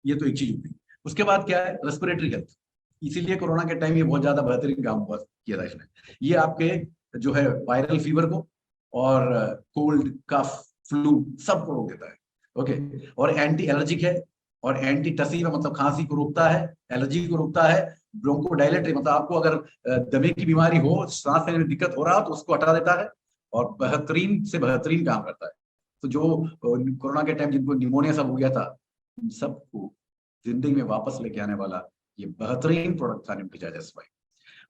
ये तो एक चीज होती है। उसके बाद क्या है, रेस्पिरेटरी हेल्थ। इसीलिए कोरोना के टाइम ये बहुत ज्यादा बेहतरीन काम हुआ किया था इसने। ये आपके जो है वायरल फीवर को और कोल्ड कफ फ्लू सबको रोक देता है, ओके। और एंटी एलर्जिक है, और एंटी टसीव, मतलब खांसी को रोकता है, एलर्जी को रोकता है। ब्रोंकोडायलेटरी, मतलब आपको अगर दमे की बीमारी हो, सांस लेने में दिक्कत हो रहा हो, तो उसको हटा देता है, और बेहतरीन से बेहतरीन काम करता है। तो जो कोरोना के टाइम जिनको निमोनिया सब हो गया था, उन सबको जिंदगी में वापस लेके आने वाला ये बेहतरीन प्रोडक्ट था न्यूट्रीचार्ज S5।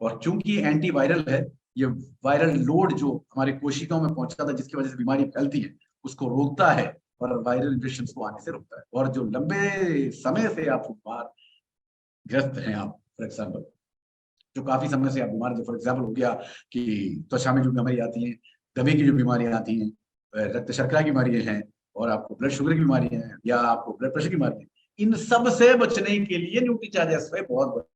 और चूंकि एंटी वायरल है, ये वायरल लोड जो हमारे कोशिकाओं में पहुंचता है, जिसकी वजह से बीमारी फैलती है, उसको रोकता है और वायरल इन्फेक्शन को आने से रोकता है। और जो लंबे समय से आप बीमार ग्रस्त हैं, आप फॉर एग्जाम्पल जो काफी समय से आप बीमार, जो फॉर एग्जाम्पल हो गया कि त्वचा में जो बीमारी आती है, दमे की जो बीमारियां आती हैं, रक्त शर्करा की बीमारियां हैं, और आपको ब्लड शुगर की बीमारी है, या आपको ब्लड प्रेशर की बीमारी है, इन सब से बचने के लिए न्यूट्रीचार्ज एसवाई बहुत।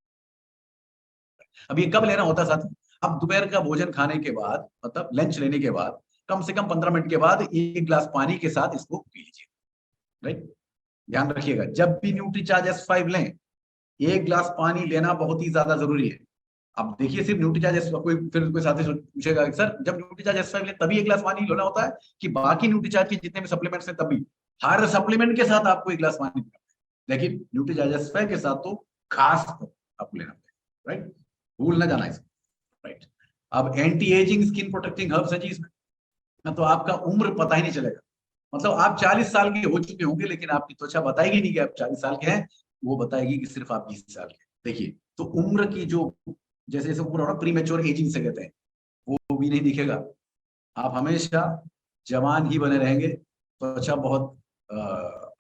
अब ये कब लेना होता है साथी? अब दोपहर का भोजन खाने के बाद, मतलब लंच लेने के बाद कम से कम 15 मिनट के बाद 1 गिलास पानी के साथ इसको पी लीजिए। राइट, ध्यान रखिएगा, जब भी न्यूट्रीचार्ज S5 लें 1 गिलास पानी लेना बहुत ही ज्यादा जरूरी है। अब देखिए, सिर्फ न्यूट्रीचार्ज S5, कोई फिर कोई साथी पूछेगा सर जब न्यूट्रीचार्ज S5 लें तभी 1 गिलास पानी लेना होता है कि बाकी न्यूट्रीचार्ज के जितने भी सप्लीमेंट्स हैं तभी? हर सप्लीमेंट के साथ आपको 1 गिलास पानी पीना है, लेकिन न्यूट्रीचार्ज S5 के साथ तो खास आपको लेना पड़ेगा। राइट, भूल ना जाना इसको। राइट, अब anti ageing skin protecting herbs है जी इसमें, तो आपका उम्र पता ही नहीं चलेगा। मतलब आप 40 साल के हो चुके होंगे, लेकिन आपकी त्वचा बताएगी नहीं कि आप 40 साल के हैं, वो बताएगी कि सिर्फ आप 20 साल के। देखिए, तो उम्र की जो जैसे जैसे उम्र हो ना, प्रीमेच्योर एजिंग से कहते हैं, वो भी नहीं दिखेगा। आप हमेशा जवान ही बने रहेंगे, त्वचा बहुत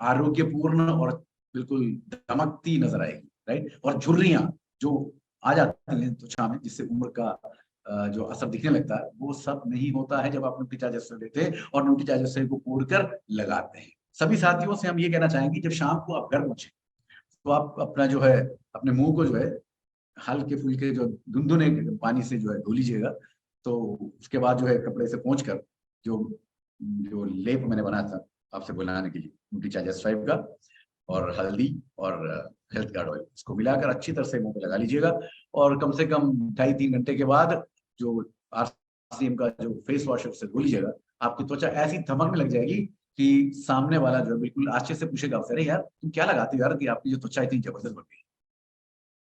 आरोग्यपूर्ण और बिल्कुल दमकती नजर आएगी। राइट, और झुर्रियां जो आ जाती हैं त्वचा में, जिससे उम्र का जो असर दिखने लगता है, वो सब नहीं होता है जब आप न्यूट्रीचार्ज S5 लेते हैं और न्यूट्रीचार्ज S5 को पोड़कर लगाते हैं। सभी साथियों से हम ये कहना चाहेंगे, जब शाम को आप घर पहुंचे तो आप अपना जो है, अपने मुंह को जो है हल्के फुल्के जो गुनगुने पानी से जो है धो लीजिएगा। तो उसके बाद जो है कपड़े से पोंछ कर जो जो लेप मैंने बनाया था आपसे बुलाने के लिए, न्यूट्रीचार्ज S5 का और हल्दी और हेल्थ गार्ड ऑयल, इसको मिलाकर अच्छी तरह से मुंह पे लगा लीजिएगा। और कम से कम 2.5-3 घंटे के बाद जो RCM का जो फेस वॉश है उससे धो लीजिएगा। आपकी त्वचा ऐसी धमकने लग जाएगी कि सामने वाला जो है बिल्कुल आश्चर्य से पूछेगा आपसे, अरे यार तुम क्या लगाते हो यार कि आपकी जो त्वचा इतनी जबरदस्त बन गई।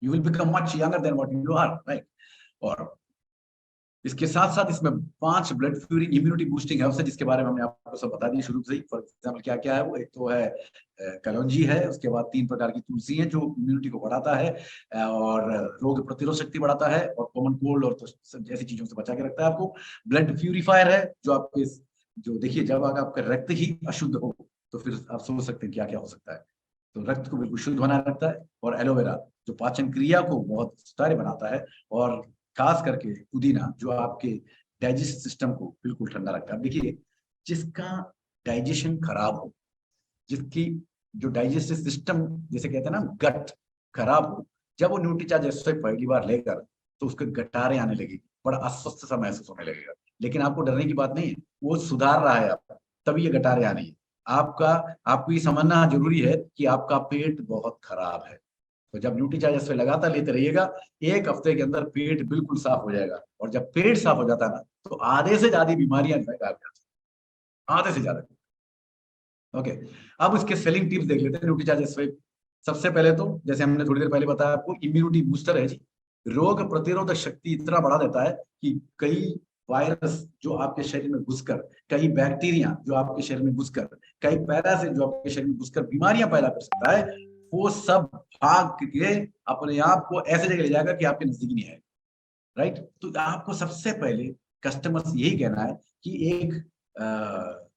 You will become much younger than what you are. Right, और इसके साथ साथ इसमें 5 ब्लड फ्यूरिंग इम्यूनिटी बूस्टिंग है, जिसके बारे में हमने आपको सब बता दिया शुरू से ही। फॉर एग्जाम्पल क्या क्या है वो, एक तो है कलौंजी है, उसके बाद 3 प्रकार की तुलसी है जो इम्यूनिटी को बढ़ाता है और रोग प्रतिरोध शक्ति बढ़ाता है और कॉमन कोल्ड और जैसी चीजों से बचा के रखता है आपको। ब्लड प्यूरिफायर है जो आपके, जो देखिए जब अगर आपका रक्त ही अशुद्ध हो तो फिर आप सोच सकते हैं क्या क्या हो सकता है। तो रक्त को बिल्कुल शुद्ध बनाए रखता है। और एलोवेरा जो पाचन क्रिया को बहुत सुचारू बनाता है, और खास करके पुदीना जो आपके डाइजेस्ट सिस्टम को बिल्कुल ठंडा रखता है। देखिए, जिसका डाइजेशन खराब हो, जिसकी जो डाइजेस्टिव सिस्टम जैसे कहते हैं ना गट खराब हो, जब वो न्यूट्रीचार्ज S5 पहली बार लेकर तो उसके गटारे आने लगेगी, बड़ा अस्वस्थ सा महसूस होने लगेगा। लेकिन आपको डरने की बात नहीं है, वो सुधार रहा है आपका, तभी ये गटारे आ रही है। आपको ये समझना जरूरी है कि आपका पेट बहुत खराब है। तो जब न्यूट्रीचार्ज S5 लगातार लेते रहिएगा, 1 हफ्ते के अंदर पेट बिल्कुल साफ हो जाएगा। और जब पेट साफ हो जाता है ना, तो आधे से ज्यादा बीमारियां गायब हो जाती हैं, आधे से ज्यादा। ओके, अब इसके सेलिंग टिप्स देख लेते हैं न्यूट्रीचार्ज S5। सबसे पहले तो जैसे हमने थोड़ी देर पहले बताया आपको, इम्यूनिटी बूस्टर है जी। रोग प्रतिरोधक शक्ति इतना बढ़ा देता है कि कई वायरस जो आपके शरीर में घुसकर, कई बैक्टीरिया जो आपके शरीर में घुसकर, कई पैरासाइट जो आपके शरीर में घुसकर बीमारियां पैदा कर सकता है, वो सब भाग के अपने आप को ऐसे जगह ले जाएगा कि आपके नजदीक नहीं आएगा। राइट, तो आपको सबसे पहले कस्टमर्स यही कहना है कि एक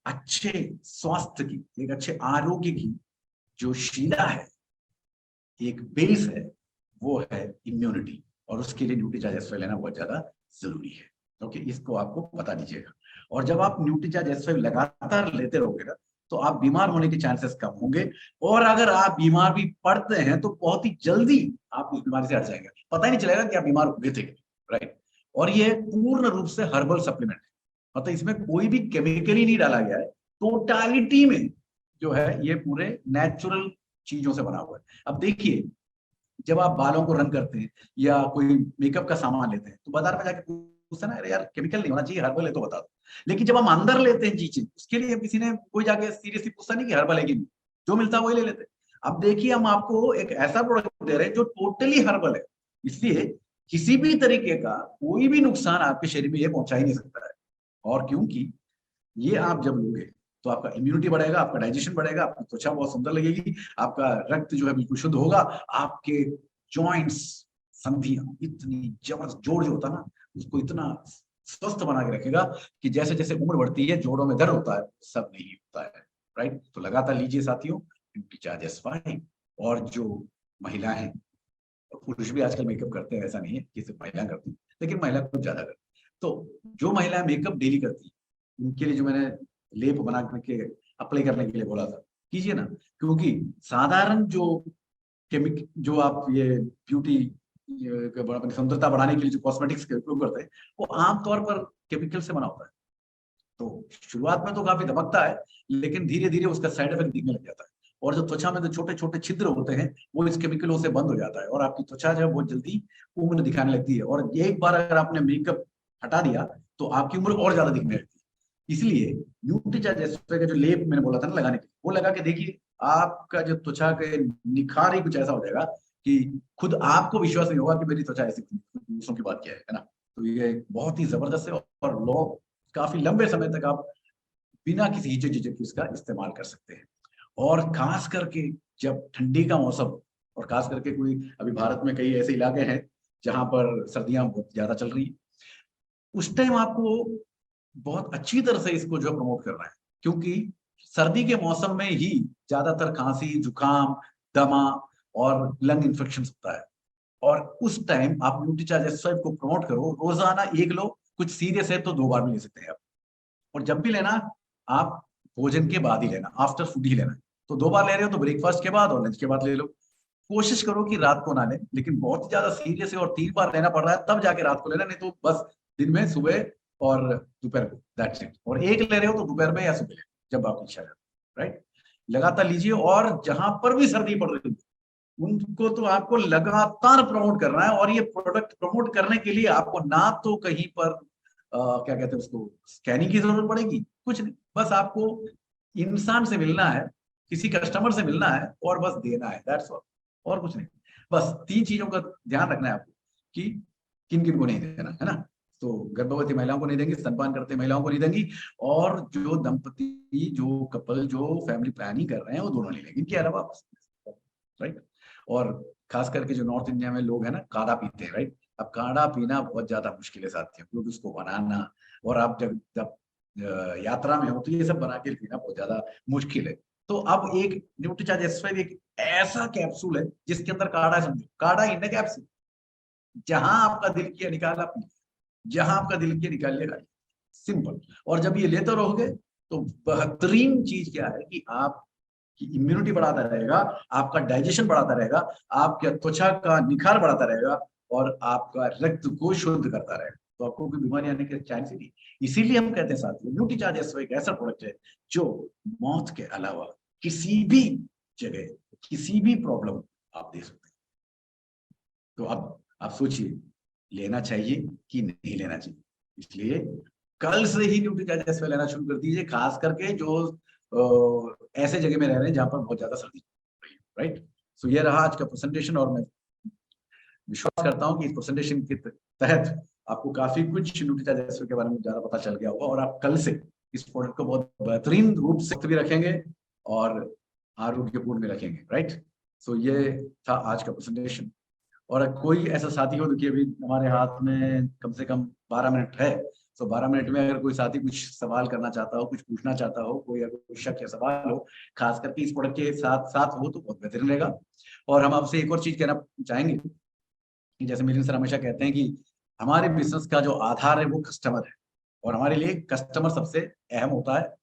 अच्छे स्वास्थ्य की, एक अच्छे आरोग्य की जो शिला है, एक बेस है, वो है इम्यूनिटी। और उसके लिए न्यूट्रीचार्ज S5 लेना बहुत ज्यादा जरूरी है। ओके, इसको आपको बता दीजिएगा। और जब आप न्यूट्रीचार्ज S5 लगातार लेते रहोगे ना, तो आप बीमार होने के चांसेस कम होंगे। और अगर आप बीमार भी पड़ते हैं तो बहुत ही जल्दी आप उस बीमारी से हट जाएंगे, पता ही नहीं चलेगा कि आप बीमार हुए थे। राइट, और ये पूर्ण रूप से हर्बल सप्लीमेंट है, मतलब इसमें कोई भी केमिकली नहीं डाला गया है। टोटालिटी में जो है ये पूरे नेचुरल चीजों से बना हुआ है। अब देखिए, जब आप बालों को रंग करते हैं या कोई मेकअप का सामान लेते हैं तो बाजार में जाके पूछते ना, अरे यार केमिकल नहीं होना चाहिए, हर्बल है तो बता दो। लेकिन जब हम अंदर लेते हैं चीजें, उसके लिए किसी ने कोई जाके सीरियसली पूछता नहीं कि हर्बल है कि नहीं, जो मिलता है वही ले लेते हैं। अब देखिए, हम आपको एक ऐसा प्रोडक्ट दे रहे हैं जो टोटली हर्बल है, इसलिए किसी भी तरीके का कोई भी नुकसान आपके शरीर में ये पहुंचा ही नहीं सकता है। और क्योंकि ये आप जब लोगे तो आपका इम्यूनिटी बढ़ेगा, आपका डाइजेशन बढ़ेगा, आपकी त्वचा बहुत सुंदर लगेगी, आपका रक्त जो है बिल्कुल शुद्ध होगा, आपके जॉइंट्स, संधियां, इतनी जबरदस्त जोड़ जो होता है ना, उसको इतना स्वस्थ बना के रखेगा कि जैसे जैसे उम्र बढ़ती है जोड़ों में दर्द होता है, सब नहीं होता है। राइट, तो लगातार लीजिए साथियों ब्यूटी चार्जेस फाइन। और जो महिला है, पुरुष भी आजकल मेकअप करते हैं, ऐसा नहीं है कि सिर्फ महिला करती है, लेकिन महिला कुछ ज्यादा करती है। तो जो महिला मेकअप डेली करती है उनके लिए जो मैंने लेप बना के अप्लाई करने के लिए बोला था, कीजिए ना। क्योंकि साधारण जो केमिक जो आप ये ब्यूटी अपनी सुंदरता बढ़ाने के लिए जो कॉस्मेटिक्स के उपयोग करते हैं, वो आमतौर पर केमिकल से बना होता है। तो शुरुआत में तो काफी दमकता है, लेकिन धीरे धीरे उसका साइड इफेक्ट दिखने लग जाता है। और जो त्वचा में जो छोटे छोटे छिद्र होते हैं वो इस केमिकलों से बंद हो जाता है, और आपकी त्वचा जो है बहुत जल्दी उम्र दिखाने लगती है। और एक बार अगर आपने मेकअप हटा दिया तो आपकी उम्र और ज्यादा दिखने लगती है। इसलिए न्यूट्रीचा जैसे का जो लेप मैंने बोला था ना लगाने के लिए, वो लगा के देखिए, आपका जो त्वचा के निखार ही कुछ ऐसा हो जाएगा कि खुद आपको विश्वास नहीं होगा कि मेरी त्वचा ऐसी थी, दूसरों की बात क्या है ना। तो ये बहुत ही जबरदस्त है, और लोग काफी लंबे समय तक आप बिना किसी हिचक के इसका इस्तेमाल कर सकते हैं। और खास करके जब ठंडी का मौसम, और खास करके कोई अभी भारत में कई ऐसे इलाके हैं जहां पर सर्दियां बहुत ज्यादा चल रही है, उस टाइम आपको बहुत अच्छी तरह से इसको जो प्रमोट करना है। क्योंकि सर्दी के मौसम में ही ज्यादातर खांसी, जुकाम, दमा और लंग इन्फेक्शन होता है। और उस टाइम आप ब्यूटी चार्जेस को प्रमोट करो, रोजाना एक लो, कुछ सीरियस है तो 2 बार भी ले सकते हैं आप। और जब भी लेना, आप भोजन के बाद ही लेना, आफ्टर फूड ही लेना। तो 2 बार ले रहे हो तो ब्रेकफास्ट के बाद और लंच के बाद ले लो। कोशिश करो कि रात को ना लें, लेकिन बहुत ज्यादा सीरियस है और 3 बार लेना पड़ रहा है तब जाके रात को लेना, नहीं तो बस दिन में सुबह और दोपहर को, दैट्स इट। और एक ले रहे हो तो दोपहर में या सुबह ले, जब आपकी इच्छा है। राइट, लगातार लीजिए। और जहां पर भी सर्दी पड़ रही है उनको तो आपको लगातार प्रमोट करना है। और ये प्रोडक्ट प्रमोट करने के लिए आपको ना तो कहीं पर क्या कहते हैं उसको, स्कैनिंग की जरूरत पड़ेगी, कुछ नहीं। बस आपको इंसान से मिलना है, किसी कस्टमर से मिलना है और बस देना है, दैट्स ऑल। और कुछ नहीं। बस 3 चीजों का ध्यान रखना है आपको कि किन किन को नहीं देना है ना। तो गर्भवती महिलाओं को नहीं देंगी, स्तनपान करते महिलाओं को नहीं देंगी, और जो दंपति, जो कपल, जो फैमिली प्लानिंग कर रहे हैं वो दोनों नहीं लेंगे, इनके अलावा। राइट। और खास करके जो नॉर्थ इंडिया में लोग हैं ना, काढ़ा पीते हैं। राइट, अब काढ़ा पीना बहुत ज्यादा मुश्किल है साथियों, क्योंकि उसको बनाना, और आप जब जब यात्रा में हो तो ये सब बना के पीना बहुत ज्यादा मुश्किल है। तो अब एक न्यूट्रीचार्ज एस5 एक ऐसा कैप्सूल है जिसके अंदर काढ़ा है, समझो काढ़ा इन कैप्सूल। जहां आपका दिल किया निकाला पी, जहां आपका दिल किया निकाल लिया, सिंपल। और जब ये लेते रहोगे तो बेहतरीन चीज क्या है कि आप की इम्यूनिटी बढ़ाता रहेगा, आपका डाइजेशन बढ़ाता रहेगा, आपके त्वचा का निखार बढ़ाता रहेगा, और आपका रक्त को शुद्ध करता रहेगा। तो आपको कोई बीमारी आने के चांस ही नहीं। इसीलिए हम कहते हैं साथियों, ब्यूटी चार्जेस एक ऐसा प्रोडक्ट है जो मौत के अलावा किसी भी जगह, किसी भी प्रॉब्लम आप दे सकते हैं। तो अब आप सोचिए, लेना चाहिए कि नहीं लेना चाहिए। इसलिए कल से ही न्यूट्री चार्जेस लेना शुरू कर दीजिए, खास करके जो ऐसे जगह में रह रहे हैं जहां पर बहुत ज्यादा सर्दी हो रही है। राइट, सो ये रहा आज का प्रेजेंटेशन, और मैं विश्वास करता हूँ कि इस प्रेजेंटेशन के तहत आपको काफी कुछ न्यूट्री चार्जेस के बारे में ज्यादा पता चल गया होगा, और आप कल से इस प्रोडक्ट को बहुत बेहतरीन रूप से भी रखेंगे और आरोग्यपूर्ण भी रखेंगे। राइट, सो ये था आज का प्रेजेंटेशन। और कोई ऐसा साथी हो, देखिए अभी हमारे हाथ में कम से कम 12 मिनट है, तो 12 मिनट में अगर कोई साथी कुछ सवाल करना चाहता हो, कुछ पूछना चाहता हो, कोई अगर कोई शक या सवाल हो, खास करके इस प्रोडक्ट के साथ साथ हो, तो बहुत बेहतरीन रहेगा। और हम आपसे एक और चीज कहना चाहेंगे कि जैसे मिलिंद सर हमेशा कहते हैं कि हमारे बिजनेस का जो आधार है वो कस्टमर है, और हमारे लिए कस्टमर सबसे अहम होता है,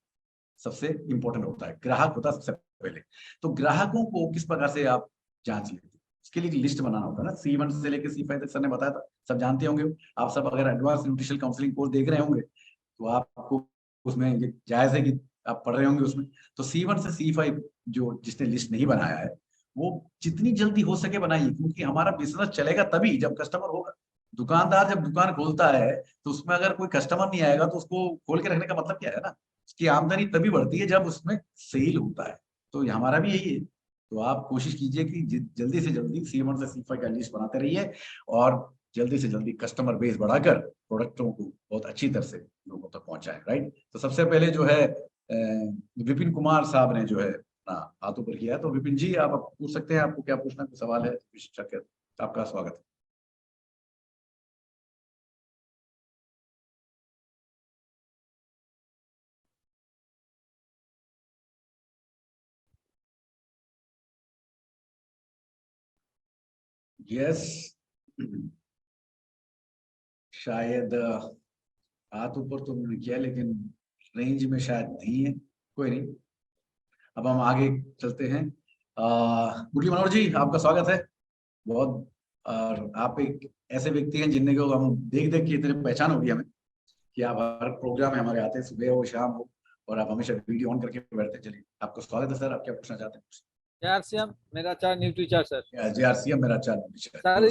सबसे इंपॉर्टेंट होता है, ग्राहक होता है सबसे पहले। तो ग्राहकों को किस प्रकार से आप जांच लेते हैं, उसके लिए लिस्ट बनाना होता है ना। C1 से लेकर C5 तक सर ने बताया था, सब जानते होंगे। आप सब अगर एडवांस न्यूट्रिशनल काउंसलिंग कोर्स देख रहे होंगे तो आपको उसमें ये जायज है कि आप पढ़ रहे होंगे उसमें। तो C1 से C5 जो जिसने लिस्ट नहीं बनाया है, वो जितनी जल्दी हो सके बनाइए, क्योंकि हमारा बिजनेस चलेगा तभी जब कस्टमर होगा। दुकानदार जब दुकान खोलता है तो उसमें अगर कोई कस्टमर नहीं आएगा तो उसको खोल के रखने का मतलब क्या है ना। उसकी आमदनी तभी बढ़ती है जब उसमें सेल होता है। तो ये हमारा भी यही है। तो आप कोशिश कीजिए कि जल्दी से जल्दी C1 से C5 का लिस्ट बनाते रहिए, और जल्दी से जल्दी कस्टमर बेस बढ़ाकर प्रोडक्टों को बहुत अच्छी तरह से लोगों तक पहुंचाएं। राइट, तो सबसे पहले जो है विपिन कुमार साहब ने जो है अपना हाथ ऊपर किया है, तो विपिन जी आप पूछ सकते हैं, आपको क्या पूछना, कोई सवाल है, आपका स्वागत है। यस, शायद हाथ ऊपर तो उन्होंने किया लेकिन रेंज में शायद नहीं है, कोई नहीं। अब हम आगे चलते हैं। मुरली मनोहर जी, आपका स्वागत है बहुत। और आप एक ऐसे व्यक्ति हैं जिनने को हम देख देख के इतने पहचान होगी हमें कि आप हर प्रोग्राम में हमारे आते हैं, सुबह हो शाम हो, और आप हमेशा वीडियो ऑन करके बैठते हैं। चलिए, आपका स्वागत है सर। आप क्या पूछना चाहते हैं? JRCM मेरा चार्ज न्यूट्रीचार्ज सर। JRCM मेरा charge sir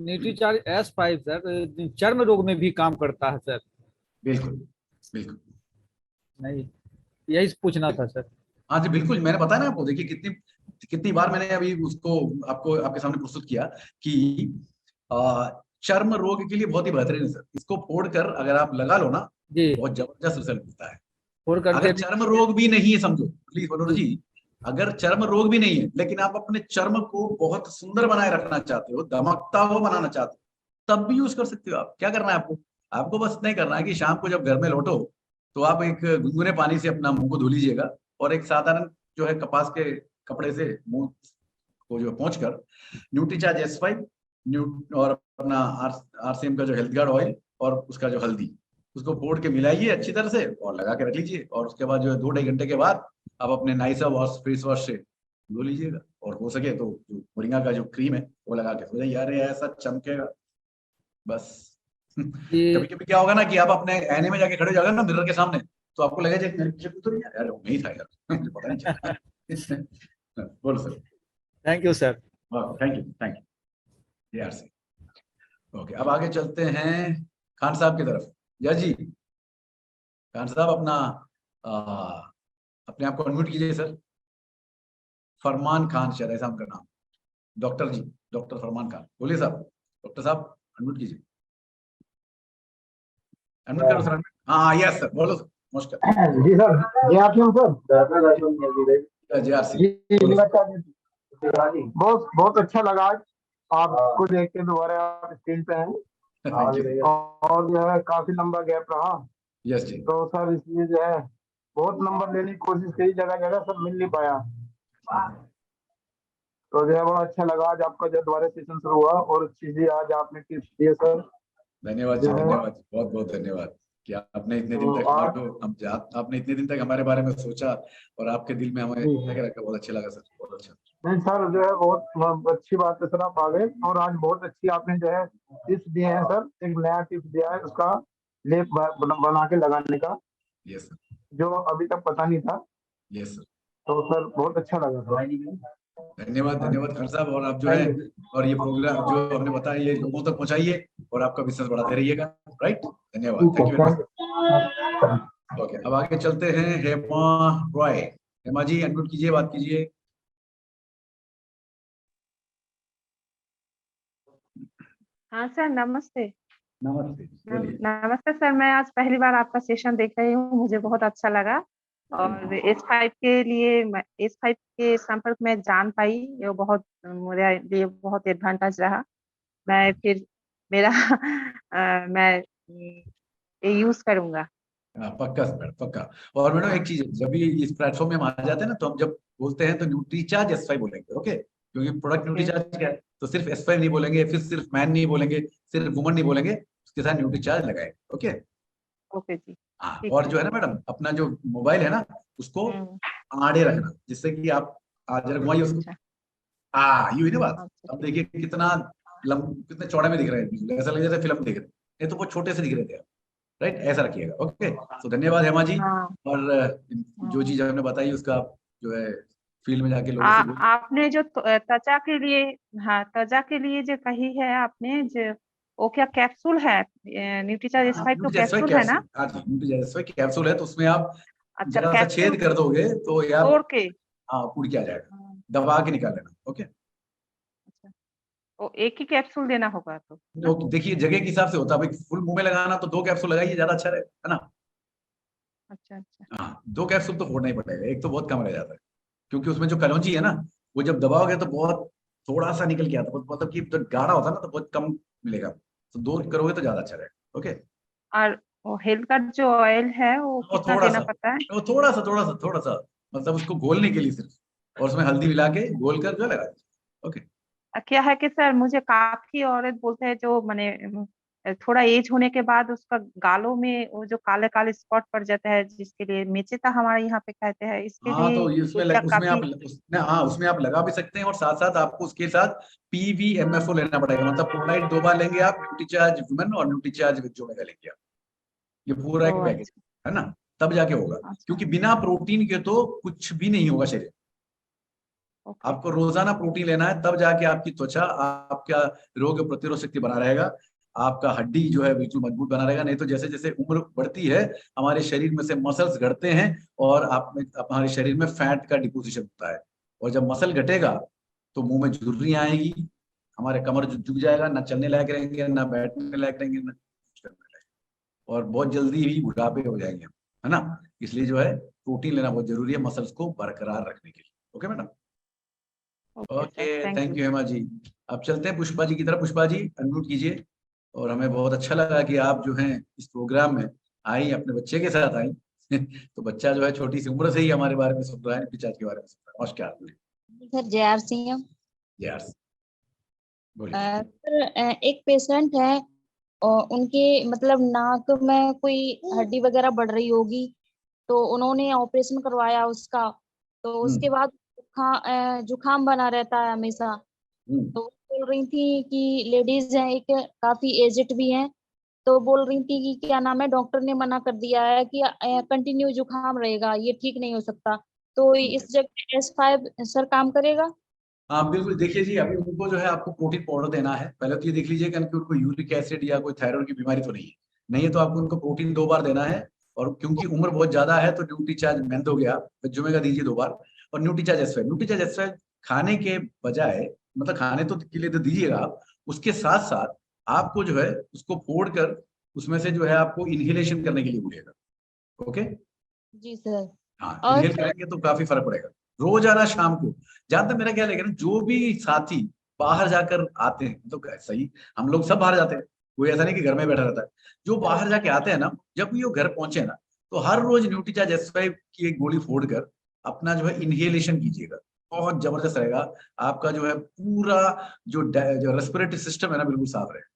Nutricharge S5 sir चर्म रोग में भी काम करता है सर। बिल्कुल बिल्कुल, नहीं, यही पूछना था सर। हाँ जी बिल्कुल, मैंने बताया ना आपको। देखिए कितनी कितनी बार मैंने अभी उसको आपको आपके सामने प्रस्तुत किया कि चर्म रोग के लिए बहुत ही बेहतरीन है सर। इसको फोड़कर अगर आप लगा लो ना, जी, बहुत जबरदस्त रिजल्ट मिलता है। फोड़ करके अगर चर्म रोग भी नहीं है, समझो प्लीज मनोहर जी, अगर चर्म रोग भी नहीं है लेकिन आप अपने चर्म को बहुत सुंदर बनाए रखना चाहते हो, दमकता हुआ बनाना चाहते हो, तब भी यूज कर सकते हो। आप क्या करना है, आपको बस इतना ही करना है कि शाम को जब घर में लौटो तो आप एक गुनगुने पानी से अपना मुंह को धो लीजिएगा, और एक साधारण जो है कपास के कपड़े से मुंह को जो पहुंच कर न्यूट्रीचार्ज S5 और अपना RCM का जो हेल्थ गार्ड ऑयल और उसका जो हल्दी, उसको फोड़ के मिलाइए अच्छी तरह से और लगा के रख लीजिए। और उसके बाद जो है 2-2.5 घंटे के बाद आप अपने नाइसा वॉश फेस वॉश से धो लीजिएगा, और हो सके तो जो मोरिंगा का जो क्रीम है वो लगा के सो जाइए। यार ऐसा चमकेगा बस। कभी कभी क्या होगा ना कि आप अपने आईने में जाके खड़े हो जाओगे ना मिरर के सामने, तो आपको लगेगा मेरे पीछे तो नहीं यार, वो नहीं था यार, मुझे पता नहीं चला। बोलो sir. Thank you sir. Thank you यार से। ओके, अब आगे चलते हैं खान साहब की तरफ। यस जी, खान साहब अपना अपने आप को अनम्यूट कीजिए सर। फरमान खान शायद ऐसा उनका नाम। डॉक्टर जी, डॉक्टर फरमान खान, बोलिए साहब। डॉक्टर साहब अनम्यूट कीजिए। अनम्यूट करो सर। हाँ यस सर, बोलो सर। नमस्कार जी सर। जी आप क्यों सर? JRC। बहुत बहुत अच्छा लगा आज आपको देख के, दोबारा आप स्क्रीन पे हैं। और जो है काफी लंबा गैप रहा। यस जी। तो सर इसलिए जो है बहुत नंबर लेने की कोशिश करी, जगह जगह सब मिल नहीं पाया। तो जो है बड़ा अच्छा लगा आज आपका जो दोबारा सेशन शुरू हुआ, और अच्छी सी आज आपने टिप्स दिए सर। धन्यवाद जी, धन्यवाद, बहुत बहुत धन्यवाद कि आपने इतने दिन तक हमारे को आपने इतने दिन तक हमारे बारे में सोचा और आपके दिल में हमें रखा। बहुत अच्छा लगा सर, बहुत अच्छा। नहीं सर, जो है बहुत अच्छी बात है सर, आप आ गए। और आज बहुत अच्छी आपने जो है टिप्स दिए हैं सर। एक नया टिप्स दिया है उसका लेप बना के लगाने का। Yes sir. जो अभी तक पता नहीं था। Yes sir. तो सर बहुत अच्छा लगा सर। धन्यवाद धन्यवाद खान साहब। और आप जो है और ये प्रोग्राम जो हमने बताया ये लोगों तक पहुंचाइए और आपका बिजनेस बढ़ाते रहिएगा। राइट, धन्यवाद, thank you very much. Okay, अब आगे चलते हैं हेमा रॉय। हेमा जी अनम्यूट कीजिए, बात कीजिए। हाँ सर, नमस्ते। नमस्ते, बोलिए। नमस्ते सर, मैं आज पहली बार आपका सेशन देख रही हूँ, मुझे बहुत अच्छा लगा। और S5 के लिए S5 के संपर्क में जान पाई, ये बहुत मेरे लिए बहुत एडवांटेज रहा। मैं फिर मेरा मैं ये यूज करूंगा। पक्का सर, पक्का। और मैडम एक चीज है, जब भी इस प्लेटफॉर्म में हम आ जाते हैं ना, तो हम जब बोलते हैं तो न्यूट्रीचार्ज S5 बोलेंगे। ओके, क्योंकि प्रोडक्ट न्यूट्रीचार्ज क्या है, तो सिर्फ S5 नहीं बोलेंगे, फिर सिर्फ मैन नहीं बोलेंगे, सिर्फ वुमन नहीं बोलेंगे, उसके साथ न्यूट्रीचार्ज लगाएंगे। ओके। ओके जी, हाँ, ठीक और है। जो है ना मैडम, अपना जो मोबाइल है ना उसको आड़े रखना, जिससे कि आप जरा घुमाइए उसको। अच्छा, यूं ही ना बात। अच्छा, अब देखिए कितना कितने चौड़े में दिख रहे हैं, बिल्कुल ऐसा लग जैसे फिल्म देख रहे हैं। ये तो बहुत छोटे से दिख रहे थे। राइट, ऐसा रखिएगा। ओके, तो धन्यवाद हेमा जी। हाँ। और जो चीज हमने बताई उसका आप जो है फील्ड में जाके लोगों से बोलिए। आपने जो त्वचा के लिए, हाँ त्वचा के लिए जो कही है आपने, जो वो क्या कैप्सूल है? न्यूट्रीचार्ज S5 तो कैप्सूल है ना? हाँ जी, न्यूट्रीचार्ज S5 कैप्सूल है, तो उसमें आप अच्छा, जरा सा कैप्सूल छेद कर दोगे तो यार तोड़ के। हाँ उड़ के आ जाएगा, हाँ, दबा के निकाल लेना। ओके। अच्छा, वो एक ही कैप्सूल देना होगा तो ना? तो देखिए जगह के हिसाब से होता है भाई, फुल मुंह में लगाना तो 2 कैप्सूल लगाइए, ज्यादा अच्छा रहेगा, है ना। अच्छा अच्छा। हाँ, 2 कैप्सूल तो फोड़ना ही पड़ेगा, एक तो बहुत कम रह जाता है, क्योंकि उसमें जो कलौंजी है ना, वो जब दबाओगे तो बहुत थोड़ा सा निकल के आता है, मतलब कि जब गाढ़ा होता है ना तो बहुत कम मिलेगा, तो 2 करोगे तो ज्यादा अच्छा रहेगा। ओके। और वो हेल्थ का जो ऑयल है वो वो कितना थोड़ा देना सा, पड़ता है? वो थोड़ा सा मतलब उसको घोलने के लिए सिर्फ, और उसमें हल्दी मिला के घोल कर जो लगा दीजिए। ओके। क्या है कि सर मुझे काफी औरत बोलते हैं जो माने थोड़ा एज होने के बाद उसका गालों में वो जो काले काले स्पॉट पड़ जाता है, जिसके लिए मेचेता हमारे यहाँ पे कहते हैं, इसके हाँ तो लिए ये उसमें क्या उसमें आप काफी उसमें आप लगा भी सकते हैं, और साथ साथ आपको उसके साथ PVMFO लेना पड़ेगा, मतलब प्रोनाइट 2 बार लेंगे आप, न्यूट्रीचार्ज वुमेन और न्यूट्रीचार्ज विद जोमेगा लेंगे आप, ये पूरा एक ओ पैकेज है ना, तब जाके होगा। अच्छा क्योंकि बिना प्रोटीन के तो कुछ भी नहीं होगा शरीर। ओके आपको रोजाना प्रोटीन लेना है, तब जाके आपकी त्वचा, आपका रोग प्रतिरोध शक्ति बना रहेगा, आपका हड्डी जो है बिल्कुल मजबूत बना रहेगा। नहीं तो जैसे जैसे उम्र बढ़ती है हमारे शरीर में से मसल्स घटते हैं, और हमारे शरीर में फैट का डिपोजिशन होता है, और जब मसल घटेगा तो मुंह में झुर्रियां आएगी, हमारे कमर झुक जाएगा, ना चलने लायक रहेंगे, ना बैठने लायक रहेंगे, ना कुछ करने लायक, और बहुत जल्दी ही बुढ़ापे हो जाएंगे, है ना। इसलिए जो है प्रोटीन लेना बहुत जरूरी है मसल्स को बरकरार रखने के लिए। Okay madam. Okay okay, sir, thank thank you. You Hema ji. अब चलते हैं पुष्पा जी की तरफ। पुष्पा जी अनम्यूट कीजिए। और हमें बहुत अच्छा लगा कि आप जो हैं इस प्रोग्राम में आई, अपने बच्चे के साथ आई। तो बच्चा जो है छोटी सी उम्र से ही हमारे बारे में सुन रहा है, पिचाज के बारे में सुन रहा है। नमस्कार, सर JR सिंह। यार बोलिए। सर एक पेशेंट है और उनके मतलब नाक में कोई हड्डी वगैरह बढ़ रही होगी, तो उन्होंने ऑपरेशन करवाया उसका, तो उसके बाद जुखाम बना रहता है हमेशा। हम्म, तो वो बोल रही थी कि लेडीज हैं, एक काफी एजेड भी हैं, तो बोल रही थी कि क्या नाम है, डॉक्टर ने मना कर दिया है कि कंटिन्यू जुखाम रहेगा, ये ठीक नहीं हो सकता, तो इस जगह S5 सर काम करेगा? हाँ बिल्कुल। देखिए जी, अभी उनको जो है आपको प्रोटीन पाउडर देना है। पहले तो ये देख लीजिए कि उनको यूरिक एसिड या कोई थायराइड की बीमारी तो नहीं है। नहीं है तो आपको उनको प्रोटीन 2 बार देना है। और क्योंकि उम्र बहुत ज्यादा है तो न्यूट्रीचार्ज मेंद हो गया, जुमेगा दीजिए 2 बार, और न्यूट्रीचार्ज एस न्यूट्रीचार्ज एस खाने के बजाय, मतलब खाने तो के लिए तो दीजिएगा आप, उसके साथ साथ आपको जो है उसको फोड़ कर उसमें से जो है आपको इनहेलेशन करने के लिए बोलिएगा। ओके। जी सर। हाँ, और इनहेल करेंगे तो काफी फर्क पड़ेगा। रोजाना शाम को, जहां तक मेरा ख्याल है कि ना, जो भी साथी बाहर जाकर आते हैं, तो सही, हम लोग सब बाहर जाते हैं, कोई ऐसा नहीं कि घर में बैठा रहता है। जो बाहर जाके आते हैं ना, जब भी वो घर पहुंचे ना, तो हर रोज न्यूट्रीचार्ज S5 की एक गोली फोड़कर अपना जो है इनहेलेशन कीजिएगा। बहुत जबरदस्त रहेगा। आपका जो है पूरा जो रेस्पिरेटरी सिस्टम है ना, बिल्कुल साफ रहेगा।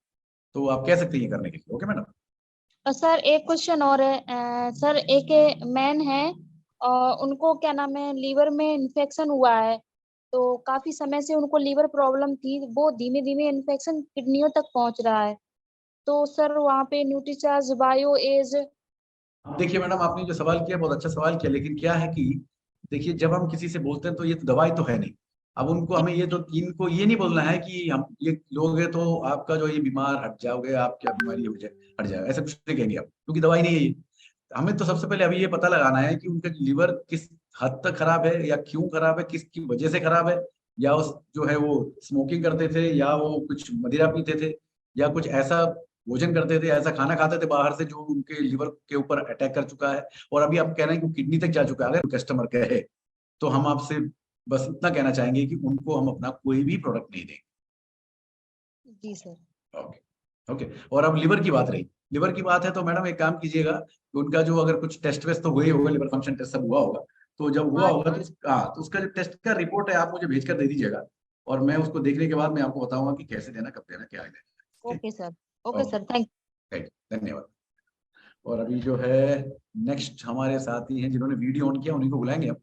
तो आप कह सकते हैं ये करने के लिए। Okay madam. सर एक क्वेश्चन और है, सर एक मैन है और उनको क्या नाम है, लीवर में इन्फेक्शन हुआ है, तो काफी समय से उनको लीवर प्रॉब्लम थी, वो धीमे धीमे इन्फेक्शन किडनियों तक पहुंच रहा है, तो सर वहाँ पे न्यूट्रीचार्ज बायो एज। देखिए मैडम, आपने जो सवाल किया बहुत अच्छा सवाल किया, लेकिन क्या है कि देखिए, जब हम किसी से बोलते हैं तो ये तो दवाई तो है नहीं। अब उनको हमें ये तो इनको ये नहीं बोलना है कि हम ये लोगे तो आपका जो ये बीमार हट जाओगे, आप क्या बीमारी हो जाए हट जाए, ऐसा कुछ नहीं कहेंगे आप, क्योंकि दवाई नहीं है ये। हमें तो सबसे पहले अभी ये पता लगाना है कि उनका लीवर किस हद तक खराब है, या क्यों खराब है, किसकी वजह से खराब है। या उस जो है वो स्मोकिंग करते थे, या वो कुछ मदिरा पीते थे, या कुछ ऐसा भोजन करते थे, ऐसा खाना खाते थे बाहर से जो उनके लीवर के ऊपर अटैक कर चुका है, और अभी आप कह रहे हैं कि किडनी तक जा चुका है। अगर कस्टमर कहे तो हम आपसे बस इतना कहना चाहेंगे कि उनको हम अपना कोई भी प्रोडक्ट नहीं देंगे। जी सर। ओके। ओके। और अब लिवर की बात रही, लिवर की बात है तो मैडम एक काम कीजिएगा कि उनका जो अगर कुछ टेस्ट वेस्ट तो हुआ ही होगा, लिवर फंक्शन टेस्ट सब हुआ होगा, तो जब हुआ हाँ होगा तो हाँ, तो उसका जो टेस्ट का रिपोर्ट है आप मुझे भेज कर दे दीजिएगा, और मैं उसको देखने के बाद मैं आपको बताऊंगा कि कैसे देना, कब देना, क्या देना। Okay sir. Okay sir, thank धन्यवाद। और अभी जो है नेक्स्ट हमारे साथी हैं जिन्होंने वीडियो ऑन किया, उन्हीं को बुलाएंगे हम।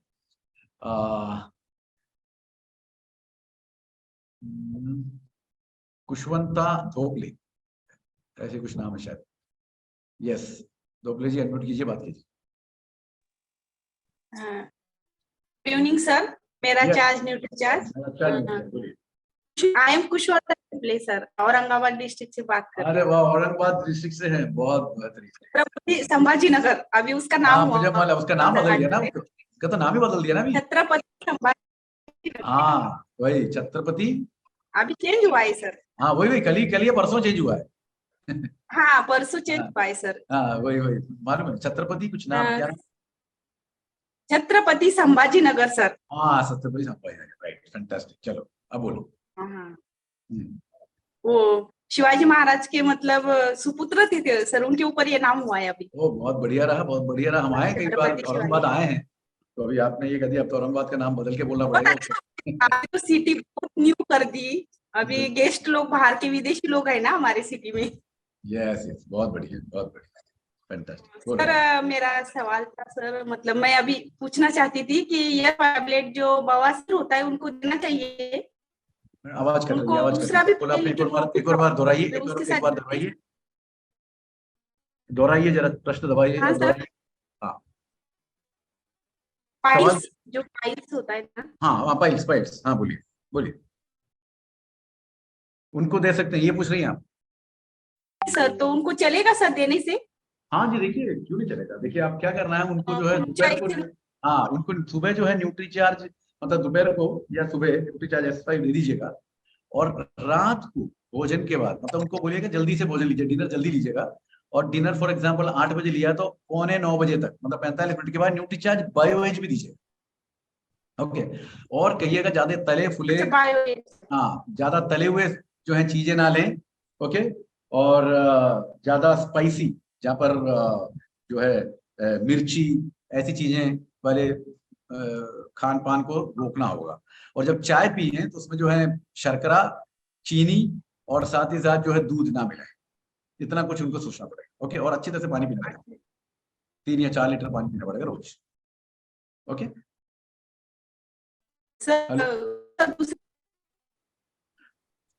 कुशवंता धोपले, ऐसे कुछ नाम है शायद। यस, धोपले जी अनम्यूट कीजिए, बात कीजिए। इवनिंग सर, मेरा Yes. Charge nutri charge. बोलिए। I am Kushwanta Dhople sir, Aurangabad district से बात कर रही अरे वाह, औरंगाबाद डिस्ट्रिक्ट से हैं, बहुत बेहतरीन। छत्रपति संभाजी नगर, अभी उसका नाम हाँ मुझे मालूम, उसका नाम बदल दिया ना, उसका तो नाम ही बदल दिया ना अभी। छत्रपति संभाजी नगर। हाँ वही छत्रपति। अभी चेंज हुआ है सर। हाँ वही कल ही परसों चेंज हुआ है। हाँ परसों चेंज हुआ है सर। हाँ वही मालूम है, छत्रपति कुछ नाम क्या। छत्रपति संभाजी नगर सर। हाँ छत्रपति संभाजी नगर, राइट, फैंटास्टिक। चलो अब बोलो। हाँ, वो शिवाजी महाराज के मतलब सुपुत्र थे सर, उनके ऊपर ये नाम हुआ है अभी। ओ बहुत बढ़िया रहा, बहुत बढ़िया रहा। हम आए कई बार छत्रपति औरंगाबाद आए हैं, तो अभी आपने ये कह दिया, अब तो औरंगाबाद का नाम बदल के बोलना पड़ेगा। अभी तो सिटी बहुत न्यू कर दी, अभी गेस्ट लोग बाहर के विदेशी लोग है ना हमारे सिटी में। यस यस, बहुत बढ़िया, बहुत बढ़िया, फैंटास्टिक। सर मेरा सवाल था सर, मतलब मैं अभी पूछना चाहती थी कि ये टैबलेट जो बवासीर होता है उनको देना चाहिए? आवाज कट रही है, उनको आवाज कट दूसरा रही है। भी बोला, आप एक और बार दोहराइए, उसके एक साथ बार दोहराइए, दोहराइए जरा, प्रश्न दबाइए हाँ और सर, दोहराइए। सवाल, पाइल्स, जो पाइल्स होता है ना, हाँ पाइल्स, पाइल्स, हाँ बोलिए बोलिए। उनको दे सकते हैं, ये पूछ रही हैं आप? सर तो उनको चलेगा सर देने से? हाँ जी, देखिए क्यों नहीं चलेगा। देखिए आप क्या करना है, उनको जो है दोपहर को, हाँ उनको सुबह जो है न्यूट्री चार्ज, मतलब दोपहर को या सुबह न्यूट्री चार्ज S5 दे दीजिएगा, और रात को भोजन के बाद मतलब उनको बोलिएगा जल्दी से भोजन लीजिए, डिनर जल्दी लीजिएगा, और डिनर फॉर एग्जांपल 8 बजे लिया तो 8:45 तक, मतलब 45 मिनट के बाद न्यूट्री चार्ज बायोएज भी दीजिए। ओके, और कहिएगा ज्यादा तले फुले, हाँ ज्यादा तले हुए जो है चीजें ना लें। ओके, और ज्यादा स्पाइसी, जहाँ पर जो है मिर्ची, ऐसी चीजें वाले खान पान को रोकना होगा। और जब चाय पिए तो उसमें जो है शर्करा, चीनी और साथ ही साथ जो है दूध ना मिलाए, इतना कुछ उनको सोचना पड़ेगा। ओके, और अच्छी तरह से पानी पीना पड़ेगा, 3 या 4 लीटर पानी पीना पड़ेगा रोज। ओके सर,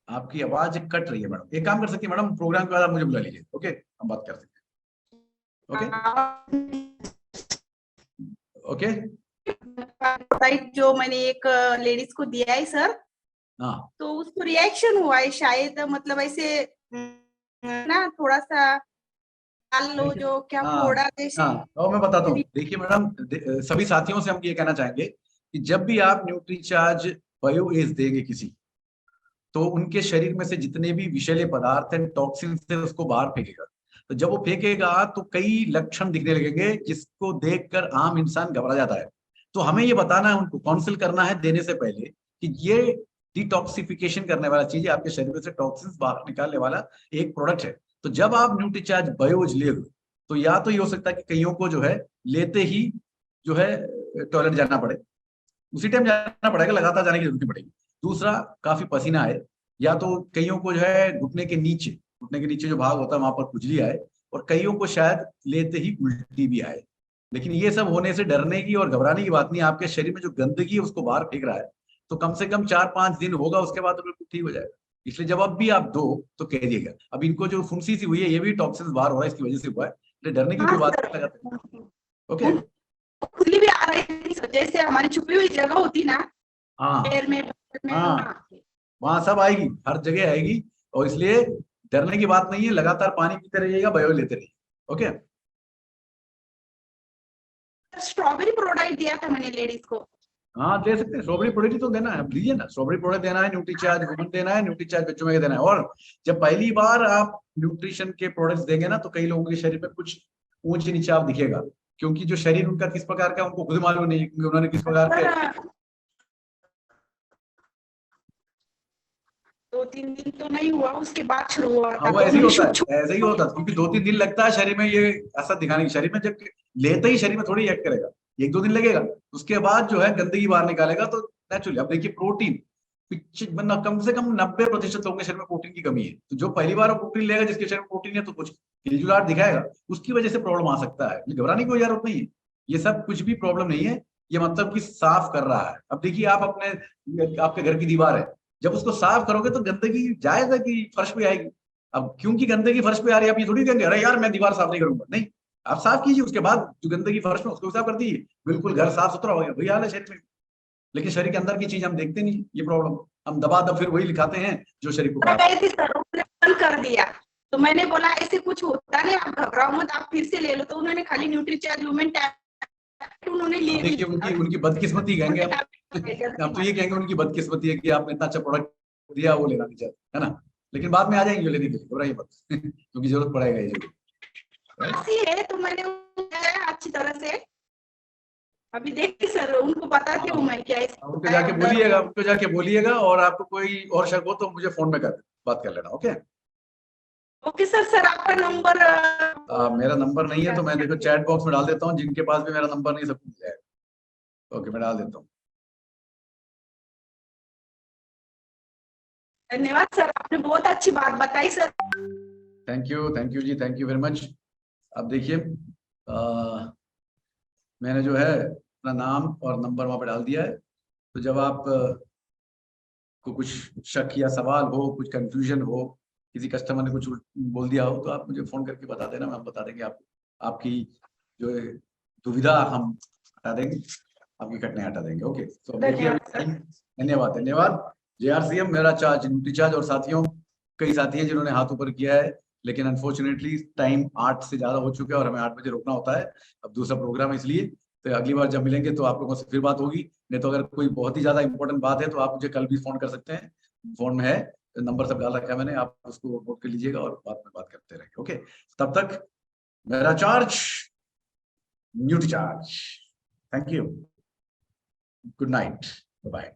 आपकी आवाज कट रही है मैडम। एक काम कर सकती है मैडम, प्रोग्राम के बाद आप मुझे बुला लीजिए। ओके, हम बात कर सकते हैं। ओके ओके, जो मैंने एक लेडीज को दिया है सर, हाँ तो उसको रिएक्शन हुआ है शायद, मतलब ऐसे ना थोड़ा सा डाल लो जो क्या फोड़ा जैसे। हाँ, और मैं बताता हूँ। देखिए मैडम, सभी साथियों से हम ये कहना चाहेंगे कि जब भी आप न्यूट्री चार्ज बायो एज देंगे किसी, तो उनके शरीर में से जितने भी विषैले पदार्थ हैं, टॉक्सिन से उसको बाहर फेंकेगा। तो जब वो फेंकेगा तो कई लक्षण दिखने लगेंगे जिसको देखकर आम इंसान घबरा जाता है। तो हमें ये बताना है, उनको काउंसिल करना है देने से पहले कि ये डिटॉक्सिफिकेशन करने वाला चीज है, आपके शरीर में से टॉक्सिन्स बाहर निकालने वाला एक प्रोडक्ट है। तो जब आप न्यूट्री चार्ज बायोज ले, तो या तो ये हो सकता है कि कईयों को जो है लेते ही जो है टॉयलेट जाना पड़े, उसी टाइम जाना पड़ेगा, लगातार जाने की जरूरत नहीं पड़ेगी। दूसरा, काफी पसीना आए, या तो कईयों को जो है घुटने के नीचे जो भाग होता है वहां पर खुजली आए, और कईयों को शायद लेते ही उल्टी भी आए। लेकिन ये सब होने से डरने की और घबराने की बात नहीं। आपके शरीर में जो गंदगी है उसको बाहर फेंक रहा है, तो कम से कम 4-5 दिन होगा, उसके बाद तो बिल्कुल ठीक हो जाएगा। इसलिए जब अब भी आप दो तो कह दिएगा। अब इनको जो फुंसी सी हुई है, ये भी टॉक्सिन्स बाहर हो रहा है, इसकी वजह से हुआ है, इसलिए डरने की कोई बात नहीं लगाते। ओके, खुजली भी आ रही थी सर, जैसे हमारी छुपी हुई जगह होती ना हाँ पैर में, हाँ, वहां सब आएगी, हर जगह आएगी, और इसलिए डरने की बात नहीं है। लगातार पानी पीते रहिएगा, बायो लेते रहिए। ओके, स्ट्रॉबेरी प्रोडक्ट दिया था मैंने लेडीज को। हाँ दे सकते हैं, स्ट्रॉबेरी प्रोडक्ट ही तो देना है, लीजिए ना। स्ट्रॉबेरी प्रोडक्ट देना है, न्यूट्री चार्ज वुमन देना है, न्यूट्री चार्ज बच्चों में देना है। और जब पहली बार आप न्यूट्रिशन के प्रोडक्ट्स देंगे ना, तो कई लोगों के शरीर में कुछ ऊंच नीचाव दिखेगा, क्योंकि जो शरीर उनका किस प्रकार का उनको खुद मालूम नहीं है कि उन्होंने किस प्रकार के। 2-3 दिन तो नहीं हुआ, उसके बाद शुरू हुआ था। वो ऐसे ही होता है, ऐसे ही होता है, क्योंकि 2-3 दिन लगता है शरीर में ये ऐसा दिखाने की। शरीर में जब लेते ही शरीर में थोड़ी एक्ट करेगा, 1-2 दिन लगेगा, उसके बाद जो है गंदगी बाहर निकालेगा। तो नेचुरली अब देखिए, प्रोटीन कम से कम 90% लोगों के शरीर में प्रोटीन की कमी है। तो जो पहली बार प्रोटीन लेगा, जिसके शरीर में प्रोटीन है, तो कुछ खिलजुलाहट दिखाएगा, उसकी वजह से प्रॉब्लम आ सकता है। घबराने की कोई जरूरत नहीं है, ये सब कुछ भी प्रॉब्लम नहीं है। ये मतलब कि साफ कर रहा है। अब देखिए, आप आपके घर की दीवार है, जब उसको साफ करोगे तो गंदगी जाएगा कि फर्श पे आएगी। अब क्योंकि गंदगी फर्श पे आ रही है, आप ये थोड़ी कहेंगे अरे यार मैं दीवार साफ नहीं करूंगा। नहीं, आप साफ कीजिए, उसके बाद जो गंदगी फर्श में उसको साफ कर दीजिए, बिल्कुल घर साफ सुथरा हो गया। वही हाल है शरीर में, लेकिन शरीर के अंदर की चीज हम देखते नहीं। ये प्रॉब्लम, हम दबा दब फिर वही लिखाते हैं जो शरीर को बंद कर दिया। तो मैंने बोला ऐसे कुछ होता नहीं, आप घबराओ मत, आप फिर से ले लो। तो उन्होंने खाली न्यूट्री चार्ज वुमेन उन्होंने लिए। देखिए, उनकी बदकिस्मती कहेंगे हम तो ये कहेंगे उनकी बदकिस्मती है कि आपने इतना अच्छा प्रोडक्ट दिया, वो लेना नहीं चाहते, है ना। लेकिन बाद में आ जाएंगे लेने के लिए, घबराइए मत क्योंकि जरूरत पड़ेगा ये जरूर है। तो मैंने अच्छी तरह से अभी देखिए सर, उनको बता के मैं क्या उनको जाके बोलिएगा, और आपको कोई और शक हो तो मुझे फोन में बात कर लेना। Okay okay sir. सर आपका नंबर मेरा नंबर नहीं है, तो मैं देखो चैट बॉक्स में डाल देता हूँ। जिनके पास भी मेरा नंबर नहीं, सबको मिल जाएगा। ओके, मैं डाल देता हूँ। धन्यवाद सर, आपने बहुत अच्छी बात बताई सर। थैंक यू जी, थैंक यू वेरी मच। अब देखिए मैंने जो है अपना नाम और नंबर वहां पर डाल दिया है, तो जब आप को कुछ शक या सवाल हो, कुछ कंफ्यूजन हो, किसी कस्टमर ने कुछ बोल दिया हो, तो आप मुझे फोन करके बता देना, हम बता देंगे आपको, आपकी जो है दुविधा हम हटा देंगे, आपकी कठिनाई हटा देंगे। ओके, तो देखिए धन्यवाद धन्यवाद। JRCM मेरा चार्ज, ड्यूटी चार्ज, और साथियों कई साथी हैं जिन्होंने हाथ ऊपर किया है, लेकिन अनफॉर्चुनेटली टाइम 8 से ज्यादा हो चुका है और हमें 8 बजे रुकना होता है, अब दूसरा प्रोग्राम है, इसलिए तो अगली बार जब मिलेंगे तो आप लोगों से फिर बात होगी। नहीं तो अगर कोई बहुत ही ज्यादा इंपॉर्टेंट बात है तो आप मुझे कल भी फोन कर सकते हैं, फोन में है नंबर सब डाल रखा है मैंने, आप उसको नोट कर लीजिएगा और बाद में बात करते रहेंगे। ओके, तब तक मेरा charge nutri charge, thank you, good night, bye.